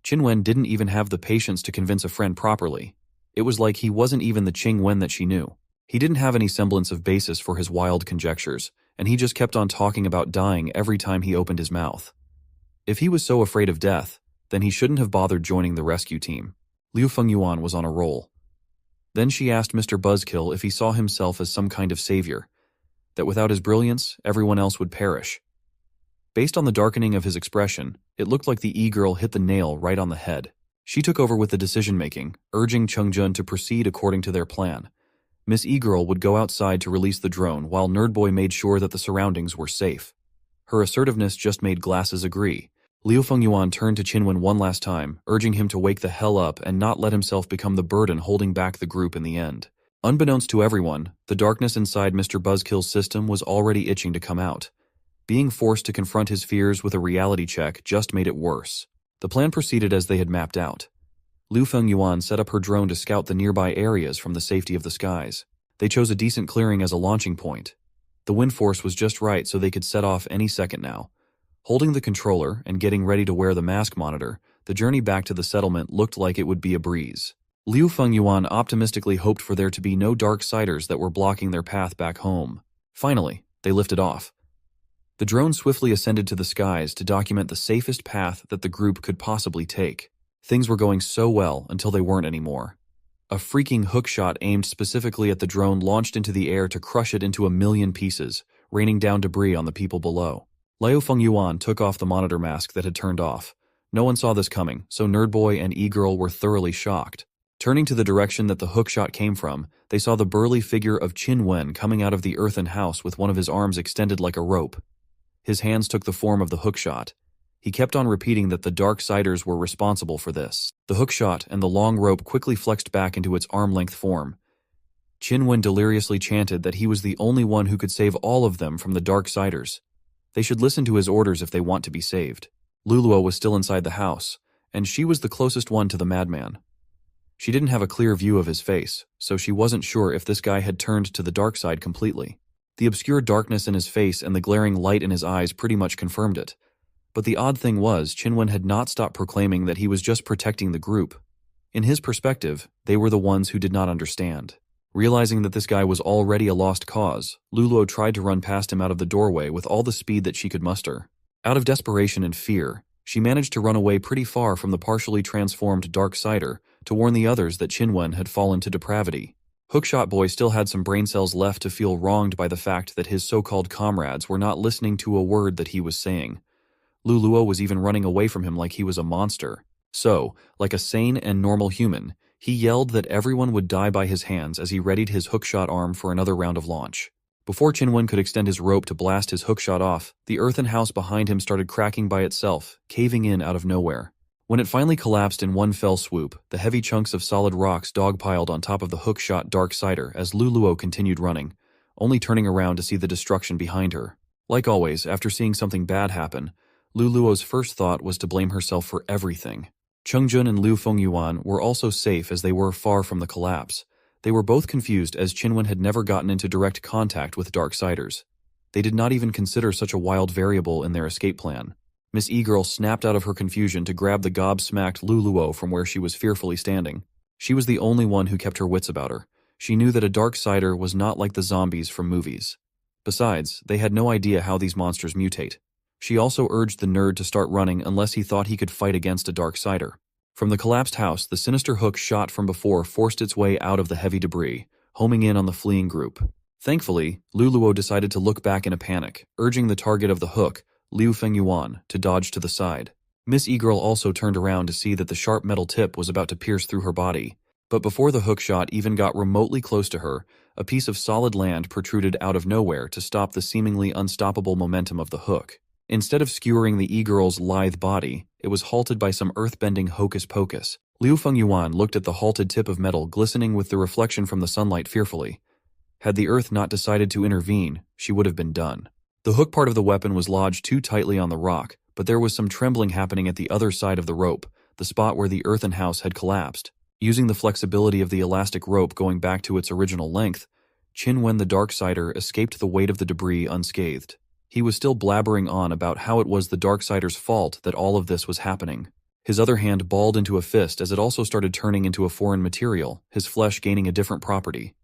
Qin Wen didn't even have the patience to convince a friend properly. It was like he wasn't even the Qing Wen that she knew. He didn't have any semblance of basis for his wild conjectures, and he just kept on talking about dying every time he opened his mouth. If he was so afraid of death, then he shouldn't have bothered joining the rescue team. Liu Fengyuan was on a roll. Then she asked Mr. Buzzkill if he saw himself as some kind of savior, that without his brilliance, everyone else would perish. Based on the darkening of his expression, it looked like the e-girl hit the nail right on the head. She took over with the decision-making, urging Cheng-jun to proceed according to their plan. Miss E-girl would go outside to release the drone while Nerd Boy made sure that the surroundings were safe. Her assertiveness just made glasses agree. Liu Fengyuan turned to Qinwen one last time, urging him to wake the hell up and not let himself become the burden holding back the group in the end. Unbeknownst to everyone, the darkness inside Mr. Buzzkill's system was already itching to come out. Being forced to confront his fears with a reality check just made it worse. The plan proceeded as they had mapped out. Liu Fengyuan set up her drone to scout the nearby areas from the safety of the skies. They chose a decent clearing as a launching point. The wind force was just right so they could set off any second now. Holding the controller and getting ready to wear the mask monitor, the journey back to the settlement looked like it would be a breeze. Liu Fengyuan optimistically hoped for there to be no Darksiders that were blocking their path back home. Finally, they lifted off. The drone swiftly ascended to the skies to document the safest path that the group could possibly take. Things were going so well until they weren't anymore. A freaking hookshot aimed specifically at the drone launched into the air to crush it into a million pieces, raining down debris on the people below. Liu Fengyuan took off the monitor mask that had turned off. No one saw this coming, so Nerdboy and E-Girl were thoroughly shocked. Turning to the direction that the hookshot came from, they saw the burly figure of Qin Wen coming out of the earthen house with one of his arms extended like a rope. His hands took the form of the hookshot. He kept on repeating that the Darksiders were responsible for this. The hookshot and the long rope quickly flexed back into its arm-length form. Qin Wen deliriously chanted that he was the only one who could save all of them from the Darksiders. They should listen to his orders if they want to be saved. Luluo was still inside the house, and she was the closest one to the madman. She didn't have a clear view of his face, so she wasn't sure if this guy had turned to the dark side completely. The obscure darkness in his face and the glaring light in his eyes pretty much confirmed it. But the odd thing was, Qin Wen had not stopped proclaiming that he was just protecting the group. In his perspective, they were the ones who did not understand. Realizing that this guy was already a lost cause, Luluo tried to run past him out of the doorway with all the speed that she could muster. Out of desperation and fear, she managed to run away pretty far from the partially transformed Darksider to warn the others that Qin Wen had fallen to depravity. Hookshot Boy still had some brain cells left to feel wronged by the fact that his so-called comrades were not listening to a word that he was saying. Luluo was even running away from him like he was a monster. So, like a sane and normal human, he yelled that everyone would die by his hands as he readied his hookshot arm for another round of launch. Before Qin Wen could extend his rope to blast his hookshot off, the earthen house behind him started cracking by itself, caving in out of nowhere. When it finally collapsed in one fell swoop, the heavy chunks of solid rocks dogpiled on top of the hookshot Darksider as Luluo continued running, only turning around to see the destruction behind her. Like always, after seeing something bad happen, Luluo's first thought was to blame herself for everything. Chungjun and Liu Fengyuan were also safe as they were far from the collapse. They were both confused as Qin Wen had never gotten into direct contact with Darksiders. They did not even consider such a wild variable in their escape plan. Miss E-Girl snapped out of her confusion to grab the gobsmacked Luluo from where she was fearfully standing. She was the only one who kept her wits about her. She knew that a Darksider was not like the zombies from movies. Besides, they had no idea how these monsters mutate. She also urged the nerd to start running unless he thought he could fight against a Darksider. From the collapsed house, the sinister hook shot from before forced its way out of the heavy debris, homing in on the fleeing group. Thankfully, Luluo decided to look back in a panic, urging the target of the hook, Liu Fengyuan, to dodge to the side. Miss E-Girl also turned around to see that the sharp metal tip was about to pierce through her body. But before the hook shot even got remotely close to her, a piece of solid land protruded out of nowhere to stop the seemingly unstoppable momentum of the hook. Instead of skewering the E-Girl's lithe body, it was halted by some earth-bending hocus-pocus. Liu Fengyuan looked at the halted tip of metal glistening with the reflection from the sunlight fearfully. Had the earth not decided to intervene, she would have been done. The hook part of the weapon was lodged too tightly on the rock, but there was some trembling happening at the other side of the rope, the spot where the earthen house had collapsed. Using the flexibility of the elastic rope going back to its original length, Qin Wen the Darksider escaped the weight of the debris unscathed. He was still blabbering on about how it was the Darksiders' fault that all of this was happening. His other hand balled into a fist as it also started turning into a foreign material, his flesh gaining a different property.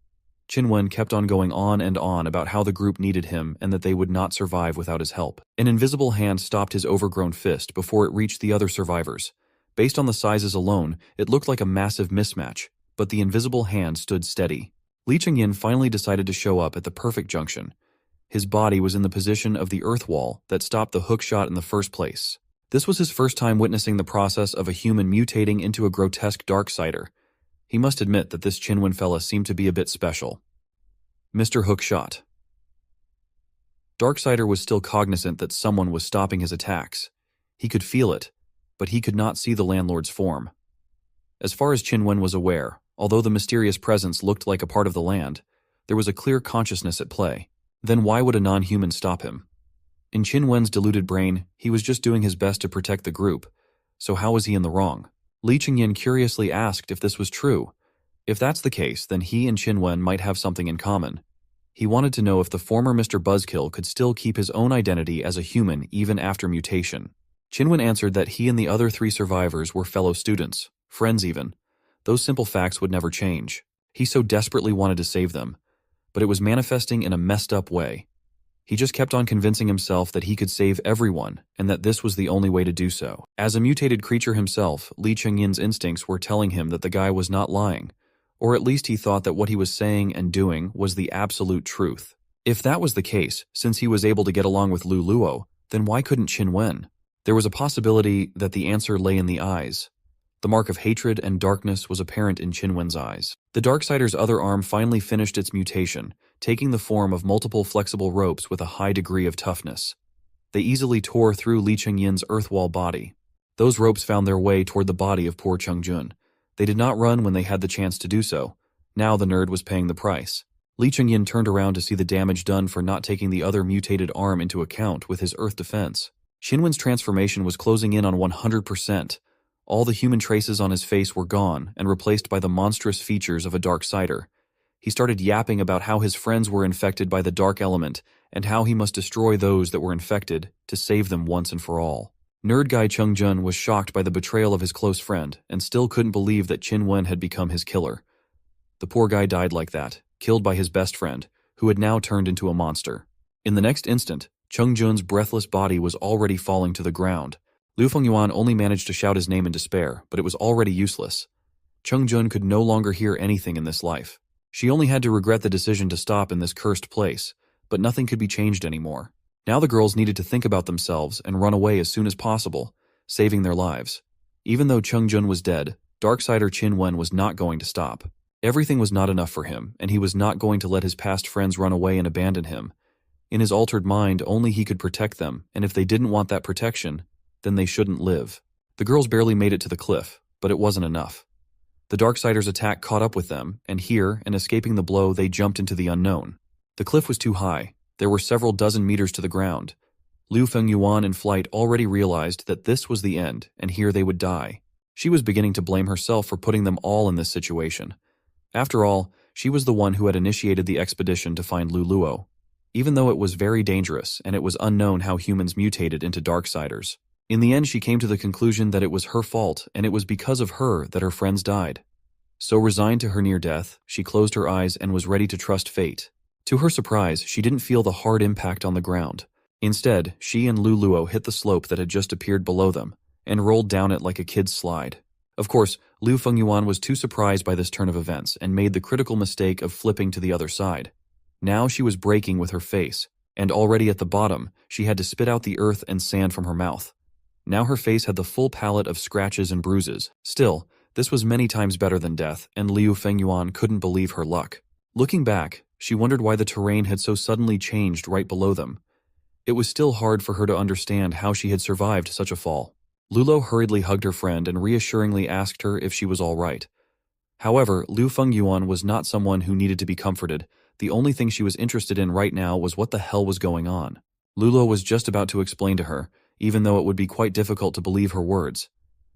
Qin Wen kept on going on and on about how the group needed him and that they would not survive without his help. An invisible hand stopped his overgrown fist before it reached the other survivors. Based on the sizes alone, it looked like a massive mismatch, but the invisible hand stood steady. Li Chengyin finally decided to show up at the perfect junction. His body was in the position of the earth wall that stopped the hook shot in the first place. This was his first time witnessing the process of a human mutating into a grotesque Darksider. He must admit that this Qin Wen fella seemed to be a bit special. Mr. Hookshot. Darksider was still cognizant that someone was stopping his attacks. He could feel it, but he could not see the landlord's form. As far as Qin Wen was aware, although the mysterious presence looked like a part of the land, there was a clear consciousness at play. Then why would a non-human stop him? In Qin Wen's deluded brain, he was just doing his best to protect the group. So how was he in the wrong? Li Chengyin curiously asked if this was true. If that's the case, then he and Qin Wen might have something in common. He wanted to know if the former Mr. Buzzkill could still keep his own identity as a human even after mutation. Qin Wen answered that he and the other 3 survivors were fellow students, friends even. Those simple facts would never change. He so desperately wanted to save them, but it was manifesting in a messed up way. He just kept on convincing himself that he could save everyone and that this was the only way to do so. As a mutated creature himself, Li Chengyin's instincts were telling him that the guy was not lying. Or at least he thought that what he was saying and doing was the absolute truth. If that was the case, since he was able to get along with Lu Luo, then why couldn't Qin Wen? There was a possibility that the answer lay in the eyes. The mark of hatred and darkness was apparent in Qin Wen's eyes. The Darksider's other arm finally finished its mutation, taking the form of multiple flexible ropes with a high degree of toughness. They easily tore through Li Chengyin's earthwall body. Those ropes found their way toward the body of poor Chengjun. They did not run when they had the chance to do so. Now the nerd was paying the price. Li Chengyin turned around to see the damage done for not taking the other mutated arm into account with his earth defense. Qin Wen's transformation was closing in on 100%. All the human traces on his face were gone and replaced by the monstrous features of a Darksider. He started yapping about how his friends were infected by the dark element and how he must destroy those that were infected to save them once and for all. Nerd guy Chengjun was shocked by the betrayal of his close friend and still couldn't believe that Qin Wen had become his killer. The poor guy died like that, killed by his best friend, who had now turned into a monster. In the next instant, Chengjun's breathless body was already falling to the ground. Lu Fengyuan only managed to shout his name in despair, but it was already useless. Chengjun could no longer hear anything in this life. She only had to regret the decision to stop in this cursed place, but nothing could be changed anymore. Now the girls needed to think about themselves and run away as soon as possible, saving their lives. Even though Chengjun was dead, Darksider Qin Wen was not going to stop. Everything was not enough for him, and he was not going to let his past friends run away and abandon him. In his altered mind, only he could protect them, and if they didn't want that protection, then they shouldn't live. The girls barely made it to the cliff, but it wasn't enough. The Darksiders' attack caught up with them, and here, and escaping the blow, they jumped into the unknown. The cliff was too high. There were several dozen meters to the ground. Lu Fengyuan in flight already realized that this was the end, and here they would die. She was beginning to blame herself for putting them all in this situation. After all, she was the one who had initiated the expedition to find Lu Luo, even though it was very dangerous and it was unknown how humans mutated into Darksiders. In the end, she came to the conclusion that it was her fault, and it was because of her that her friends died. So resigned to her near death, she closed her eyes and was ready to trust fate. To her surprise, she didn't feel the hard impact on the ground. Instead, she and Lu Luo hit the slope that had just appeared below them, and rolled down it like a kid's slide. Of course, Lu Fengyuan was too surprised by this turn of events and made the critical mistake of flipping to the other side. Now she was breaking with her face, and already at the bottom, she had to spit out the earth and sand from her mouth. Now her face had the full palette of scratches and bruises. Still, this was many times better than death, and Liu Fengyuan couldn't believe her luck. Looking back, she wondered why the terrain had so suddenly changed right below them. It was still hard for her to understand how she had survived such a fall. Lulo hurriedly hugged her friend and reassuringly asked her if she was all right. However, Lu Fengyuan was not someone who needed to be comforted. The only thing she was interested in right now was what the hell was going on. Lulo was just about to explain to her, even though it would be quite difficult to believe her words.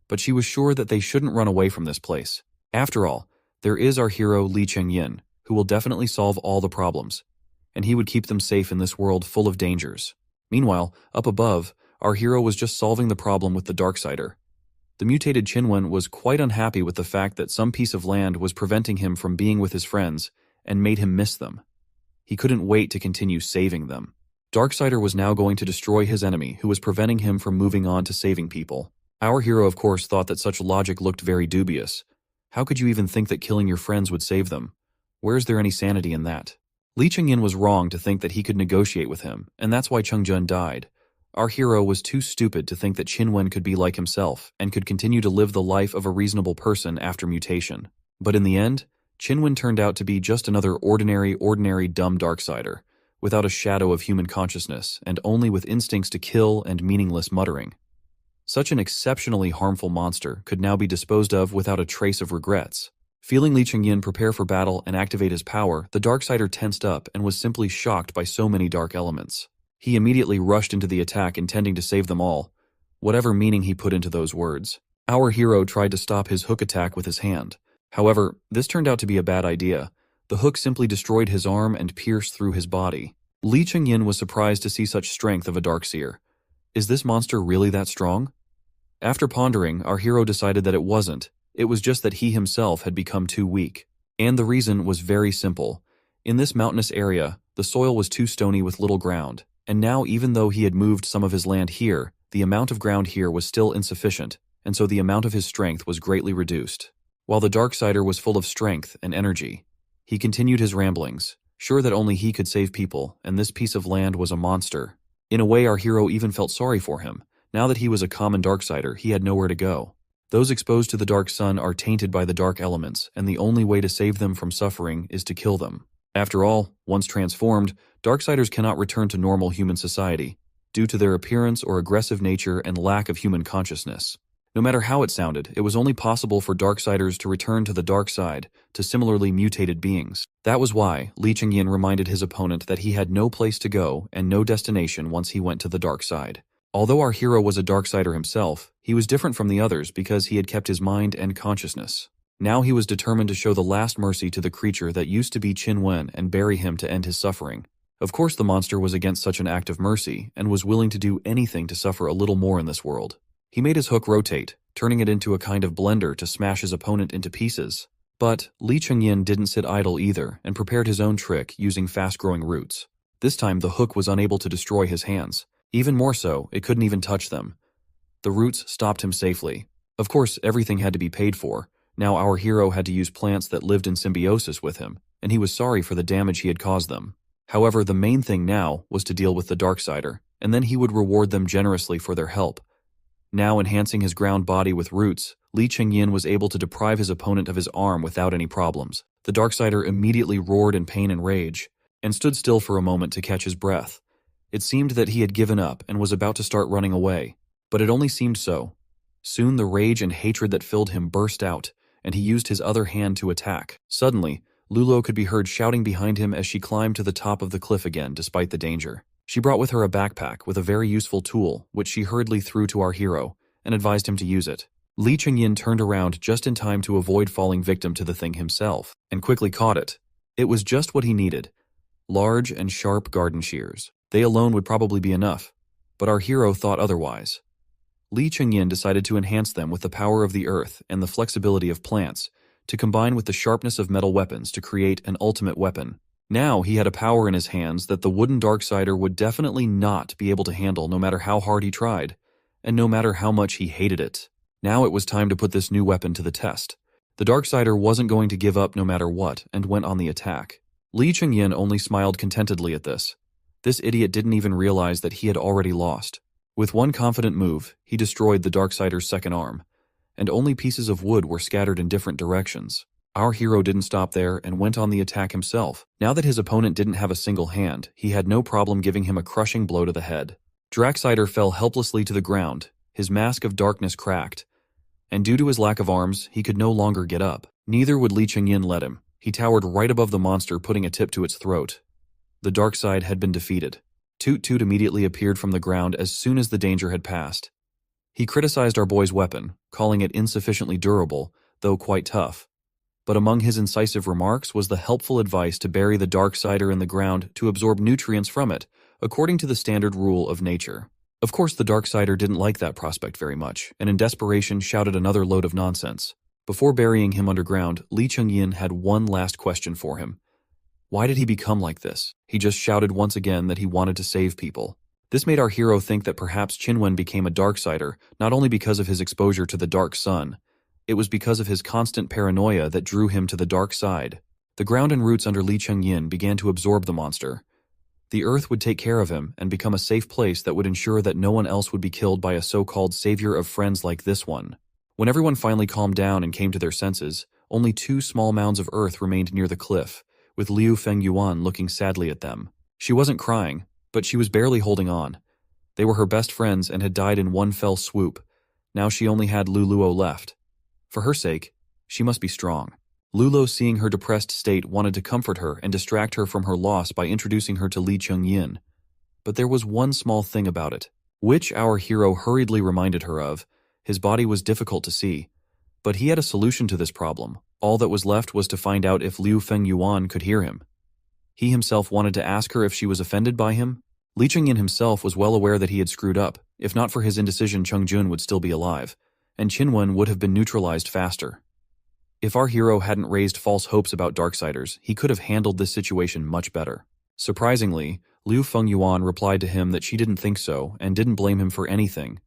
But she was sure that they shouldn't run away from this place. After all, there is our hero Li Chengyin, who will definitely solve all the problems, and he would keep them safe in this world full of dangers. Meanwhile, up above, our hero was just solving the problem with the Darksider. The mutated Qin Wen was quite unhappy with the fact that some piece of land was preventing him from being with his friends and made him miss them. He couldn't wait to continue saving them. Darksider was now going to destroy his enemy, who was preventing him from moving on to saving people. Our hero, of course, thought that such logic looked very dubious. How could you even think that killing your friends would save them? Where is there any sanity in that? Li Chengyin was wrong to think that he could negotiate with him, and that's why Chengjun died. Our hero was too stupid to think that Qin Wen could be like himself and could continue to live the life of a reasonable person after mutation. But in the end, Qin Wen turned out to be just another ordinary dumb Darksider, without a shadow of human consciousness and only with instincts to kill and meaningless muttering. Such an exceptionally harmful monster could now be disposed of without a trace of regrets. Feeling Li Chengyin prepare for battle and activate his power, the Darksider tensed up and was simply shocked by so many dark elements. He immediately rushed into the attack, intending to save them all, whatever meaning he put into those words. Our hero tried to stop his hook attack with his hand. However, this turned out to be a bad idea. The hook simply destroyed his arm and pierced through his body. Li Chengyin was surprised to see such strength of a Darkseer. Is this monster really that strong? After pondering, our hero decided that it wasn't. It was just that he himself had become too weak. And the reason was very simple. In this mountainous area, the soil was too stony with little ground. And now, even though he had moved some of his land here, the amount of ground here was still insufficient, and so the amount of his strength was greatly reduced. While the Darksider was full of strength and energy, he continued his ramblings, sure that only he could save people, and this piece of land was a monster. In a way, our hero even felt sorry for him. Now that he was a common Darksider, he had nowhere to go. Those exposed to the dark sun are tainted by the dark elements, and the only way to save them from suffering is to kill them. After all, once transformed, Darksiders cannot return to normal human society, due to their appearance or aggressive nature and lack of human consciousness. No matter how it sounded, it was only possible for Darksiders to return to the dark side, to similarly mutated beings. That was why Li Chengyin reminded his opponent that he had no place to go and no destination once he went to the dark side. Although our hero was a Darksider himself, he was different from the others because he had kept his mind and consciousness. Now he was determined to show the last mercy to the creature that used to be Qin Wen and bury him to end his suffering. Of course the monster was against such an act of mercy and was willing to do anything to suffer a little more in this world. He made his hook rotate, turning it into a kind of blender to smash his opponent into pieces. But Li Chengyin didn't sit idle either and prepared his own trick using fast-growing roots. This time the hook was unable to destroy his hands. Even more so, it couldn't even touch them. The roots stopped him safely. Of course, everything had to be paid for. Now our hero had to use plants that lived in symbiosis with him, and he was sorry for the damage he had caused them. However, the main thing now was to deal with the Darksider, and then he would reward them generously for their help. Now enhancing his ground body with roots, Li Chengyin was able to deprive his opponent of his arm without any problems. The Darksider immediately roared in pain and rage, and stood still for a moment to catch his breath. It seemed that he had given up and was about to start running away, but it only seemed so. Soon the rage and hatred that filled him burst out, and he used his other hand to attack. Suddenly, Lulo could be heard shouting behind him as she climbed to the top of the cliff again despite the danger. She brought with her a backpack with a very useful tool, which she hurriedly threw to our hero, and advised him to use it. Li Chengyin turned around just in time to avoid falling victim to the thing himself, and quickly caught it. It was just what he needed. Large and sharp garden shears. They alone would probably be enough, but our hero thought otherwise. Li Chengyin decided to enhance them with the power of the earth and the flexibility of plants, to combine with the sharpness of metal weapons to create an ultimate weapon. Now he had a power in his hands that the wooden Darksider would definitely not be able to handle no matter how hard he tried, and no matter how much he hated it. Now it was time to put this new weapon to the test. The Darksider wasn't going to give up no matter what and went on the attack. Li Chengyin only smiled contentedly at this. This idiot didn't even realize that he had already lost. With one confident move, he destroyed the Darksider's second arm, and only pieces of wood were scattered in different directions. Our hero didn't stop there and went on the attack himself. Now that his opponent didn't have a single hand, he had no problem giving him a crushing blow to the head. Darksider fell helplessly to the ground, his mask of darkness cracked, and due to his lack of arms, he could no longer get up. Neither would Li Chengyin let him. He towered right above the monster, putting a tip to its throat. The dark side had been defeated. Toot Toot immediately appeared from the ground as soon as the danger had passed. He criticized our boy's weapon, calling it insufficiently durable, though quite tough. But among his incisive remarks was the helpful advice to bury the Darksider in the ground to absorb nutrients from it, according to the standard rule of nature. Of course, the Darksider didn't like that prospect very much, and in desperation shouted another load of nonsense. Before burying him underground, Li Chengyin had one last question for him. Why did he become like this? He just shouted once again that he wanted to save people. This made our hero think that perhaps Qin Wen became a Darksider, not only because of his exposure to the dark sun. It was because of his constant paranoia that drew him to the dark side. The ground and roots under Li Chengyin began to absorb the monster. The earth would take care of him and become a safe place that would ensure that no one else would be killed by a so-called savior of friends like this one. When everyone finally calmed down and came to their senses, only 2 small mounds of earth remained near the cliff, with Liu Fengyuan looking sadly at them. She wasn't crying, but she was barely holding on. They were her best friends and had died in one fell swoop. Now she only had Luluo left. For her sake, she must be strong. Lulo, seeing her depressed state, wanted to comfort her and distract her from her loss by introducing her to Li Chengyin. But there was one small thing about it, which our hero hurriedly reminded her of. His body was difficult to see, but he had a solution to this problem. All that was left was to find out if Liu Fengyuan could hear him. He himself wanted to ask her if she was offended by him. Li Chengyin himself was well aware that he had screwed up. If not for his indecision, Cheng Jun would still be alive, and Qin Wen would have been neutralized faster. If our hero hadn't raised false hopes about Darksiders, he could have handled this situation much better. Surprisingly, Liu Fengyuan replied to him that she didn't think so and didn't blame him for anything.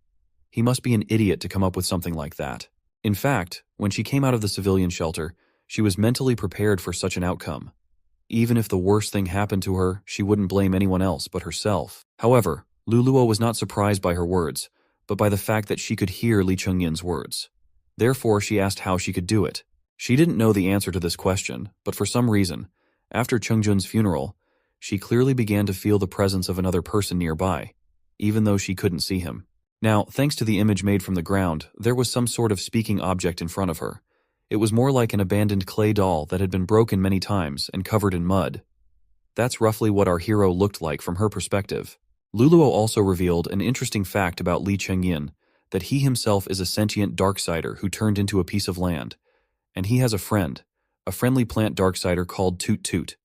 He must be an idiot to come up with something like that. In fact, when she came out of the civilian shelter, she was mentally prepared for such an outcome. Even if the worst thing happened to her, she wouldn't blame anyone else but herself. However, Luluo was not surprised by her words, but by the fact that she could hear Lee Chungyin's words. Therefore, she asked how she could do it. She didn't know the answer to this question, but for some reason, after Chungjun's funeral, she clearly began to feel the presence of another person nearby, even though she couldn't see him. Now, thanks to the image made from the ground, there was some sort of speaking object in front of her. It was more like an abandoned clay doll that had been broken many times and covered in mud. That's roughly what our hero looked like from her perspective. Luluo also revealed an interesting fact about Li Chengyin, that he himself is a sentient Darksider who turned into a piece of land, and he has a friend, a friendly plant Darksider called Toot Toot.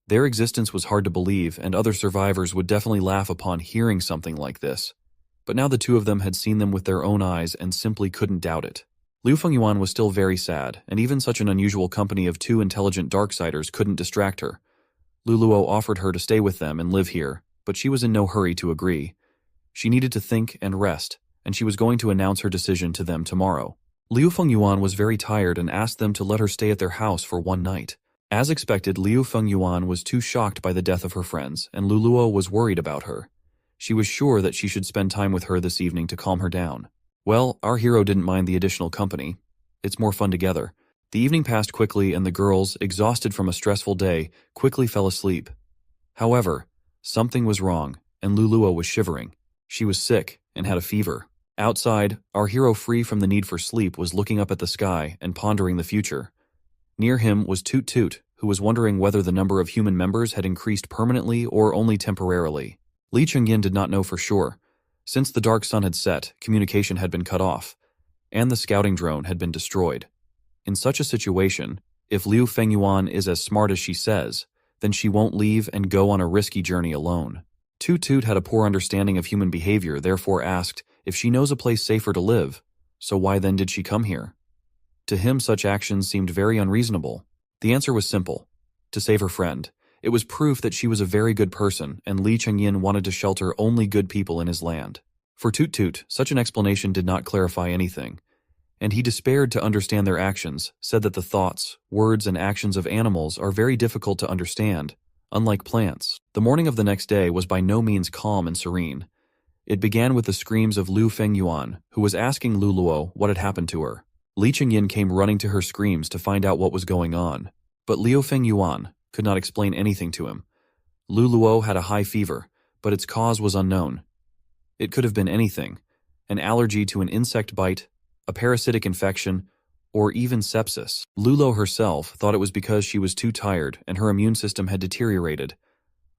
Their existence was hard to believe, and other survivors would definitely laugh upon hearing something like this. But now the two of them had seen them with their own eyes and simply couldn't doubt it. Liu Fengyuan was still very sad, and even such an unusual company of two intelligent Darksiders couldn't distract her. Luluo offered her to stay with them and live here, but she was in no hurry to agree. She needed to think and rest, and she was going to announce her decision to them tomorrow. Liu Fengyuan was very tired and asked them to let her stay at their house for one night. As expected, Liu Fengyuan was too shocked by the death of her friends, and Luluo was worried about her. She was sure that she should spend time with her this evening to calm her down. Well, our hero didn't mind the additional company. It's more fun together. The evening passed quickly, and the girls, exhausted from a stressful day, quickly fell asleep. However, something was wrong, and Luluo was shivering. She was sick and had a fever. Outside, our hero, free from the need for sleep, was looking up at the sky and pondering the future. Near him was Toot Toot, who was wondering whether the number of human members had increased permanently or only temporarily. Li Chengyin did not know for sure. Since the dark sun had set, communication had been cut off, and the scouting drone had been destroyed. In such a situation, if Liu Fengyuan is as smart as she says, then she won't leave and go on a risky journey alone. Toot Toot had a poor understanding of human behavior, therefore asked if she knows a place safer to live, so why then did she come here? To him, such actions seemed very unreasonable. The answer was simple: to save her friend. It was proof that she was a very good person, and Li Chengyin wanted to shelter only good people in his land. For Toot Toot, such an explanation did not clarify anything, and he despaired to understand their actions, said that the thoughts, words, and actions of animals are very difficult to understand, unlike plants. The morning of the next day was by no means calm and serene. It began with the screams of Liu Fengyuan, who was asking Luluo what had happened to her. Li Chengyin came running to her screams to find out what was going on, but Liu Fengyuan could not explain anything to him. Luluo had a high fever, but its cause was unknown. It could have been anything: an allergy to an insect bite, a parasitic infection, or even sepsis. Luluo herself thought it was because she was too tired and her immune system had deteriorated.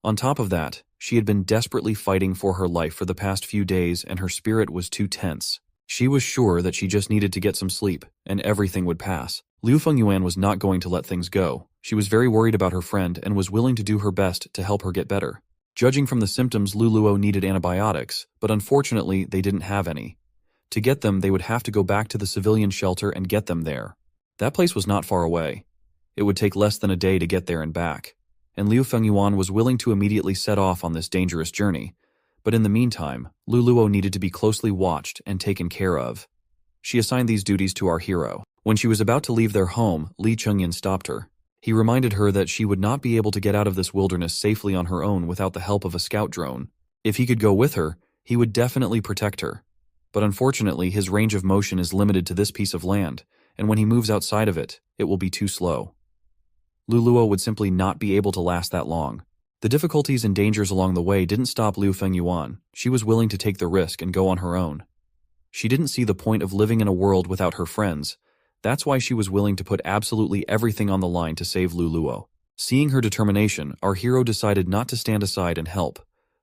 On top of that, she had been desperately fighting for her life for the past few days, and her spirit was too tense. She was sure that she just needed to get some sleep, and everything would pass. Liu Fengyuan was not going to let things go. She was very worried about her friend and was willing to do her best to help her get better. Judging from the symptoms, Luluo needed antibiotics, but unfortunately they didn't have any. To get them, they would have to go back to the civilian shelter and get them there. That place was not far away. It would take less than a day to get there and back, and Liu Fengyuan was willing to immediately set off on this dangerous journey. But in the meantime, Luluo needed to be closely watched and taken care of. She assigned these duties to our hero. When she was about to leave their home, Li Chengyin stopped her. He reminded her that she would not be able to get out of this wilderness safely on her own without the help of a scout drone. If he could go with her, he would definitely protect her. But unfortunately, his range of motion is limited to this piece of land, and when he moves outside of it, it will be too slow. Luluo would simply not be able to last that long. The difficulties and dangers along the way didn't stop Liu Fengyuan. She was willing to take the risk and go on her own. She didn't see the point of living in a world without her friends. That's why she was willing to put absolutely everything on the line to save Luluo. Seeing her determination, our hero decided not to stand aside and help.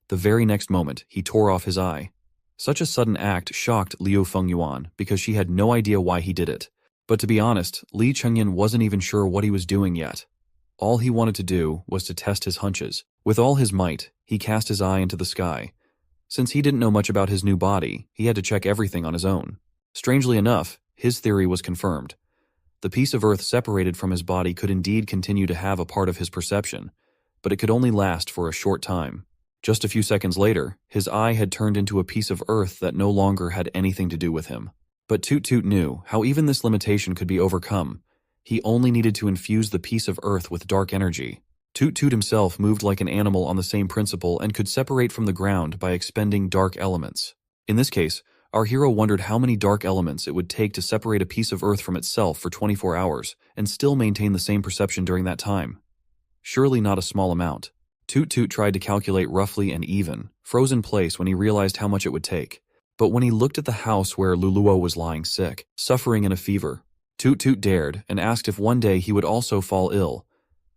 The very next moment, he tore off his eye. Such a sudden act shocked Liu Fengyuan because she had no idea why he did it. But to be honest, Li Chengyin wasn't even sure what he was doing yet. All he wanted to do was to test his hunches. With all his might, he cast his eye into the sky. Since he didn't know much about his new body, he had to check everything on his own. Strangely enough, his theory was confirmed. The piece of earth separated from his body could indeed continue to have a part of his perception, but it could only last for a short time. Just a few seconds later, his eye had turned into a piece of earth that no longer had anything to do with him. But Toot Toot knew how even this limitation could be overcome. He only needed to infuse the piece of earth with dark energy. Toot Toot himself moved like an animal on the same principle and could separate from the ground by expending dark elements. In this case, our hero wondered how many dark elements it would take to separate a piece of earth from itself for 24 hours and still maintain the same perception during that time. Surely not a small amount. Toot Toot tried to calculate roughly and even, frozen place when he realized how much it would take. But when he looked at the house where Luluo was lying sick, suffering in a fever, Toot Toot dared and asked if one day he would also fall ill.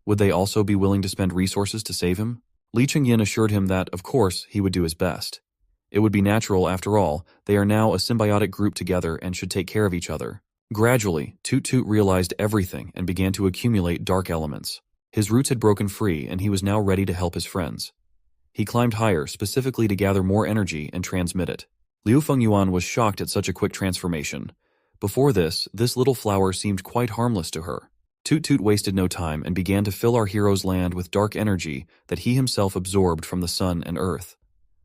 Would they also be willing to spend resources to save him? Li Chengyin assured him that, of course, he would do his best. It would be natural, after all. They are now a symbiotic group together and should take care of each other. Gradually, Toot Toot realized everything and began to accumulate dark elements. His roots had broken free and he was now ready to help his friends. He climbed higher specifically to gather more energy and transmit it. Liu Fengyuan was shocked at such a quick transformation. Before this little flower seemed quite harmless to her. Toot Toot wasted no time and began to fill our hero's land with dark energy that he himself absorbed from the sun and earth.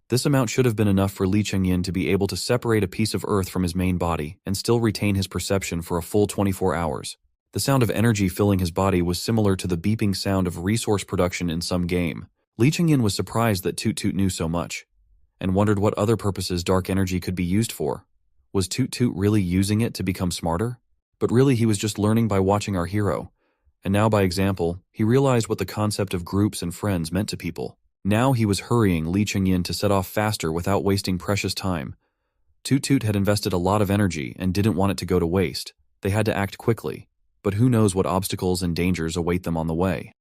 This amount should have been enough for Li Chengyin to be able to separate a piece of earth from his main body and still retain his perception for a full 24 hours. The sound of energy filling his body was similar to the beeping sound of resource production in some game. Li Chengyin was surprised that Toot Toot knew so much, and wondered what other purposes dark energy could be used for. Was Toot Toot really using it to become smarter? But really he was just learning by watching our hero. And now by example, he realized what the concept of groups and friends meant to people. Now he was hurrying Li Chengyin to set off faster without wasting precious time. Toot Toot had invested a lot of energy and didn't want it to go to waste. They had to act quickly. But who knows what obstacles and dangers await them on the way.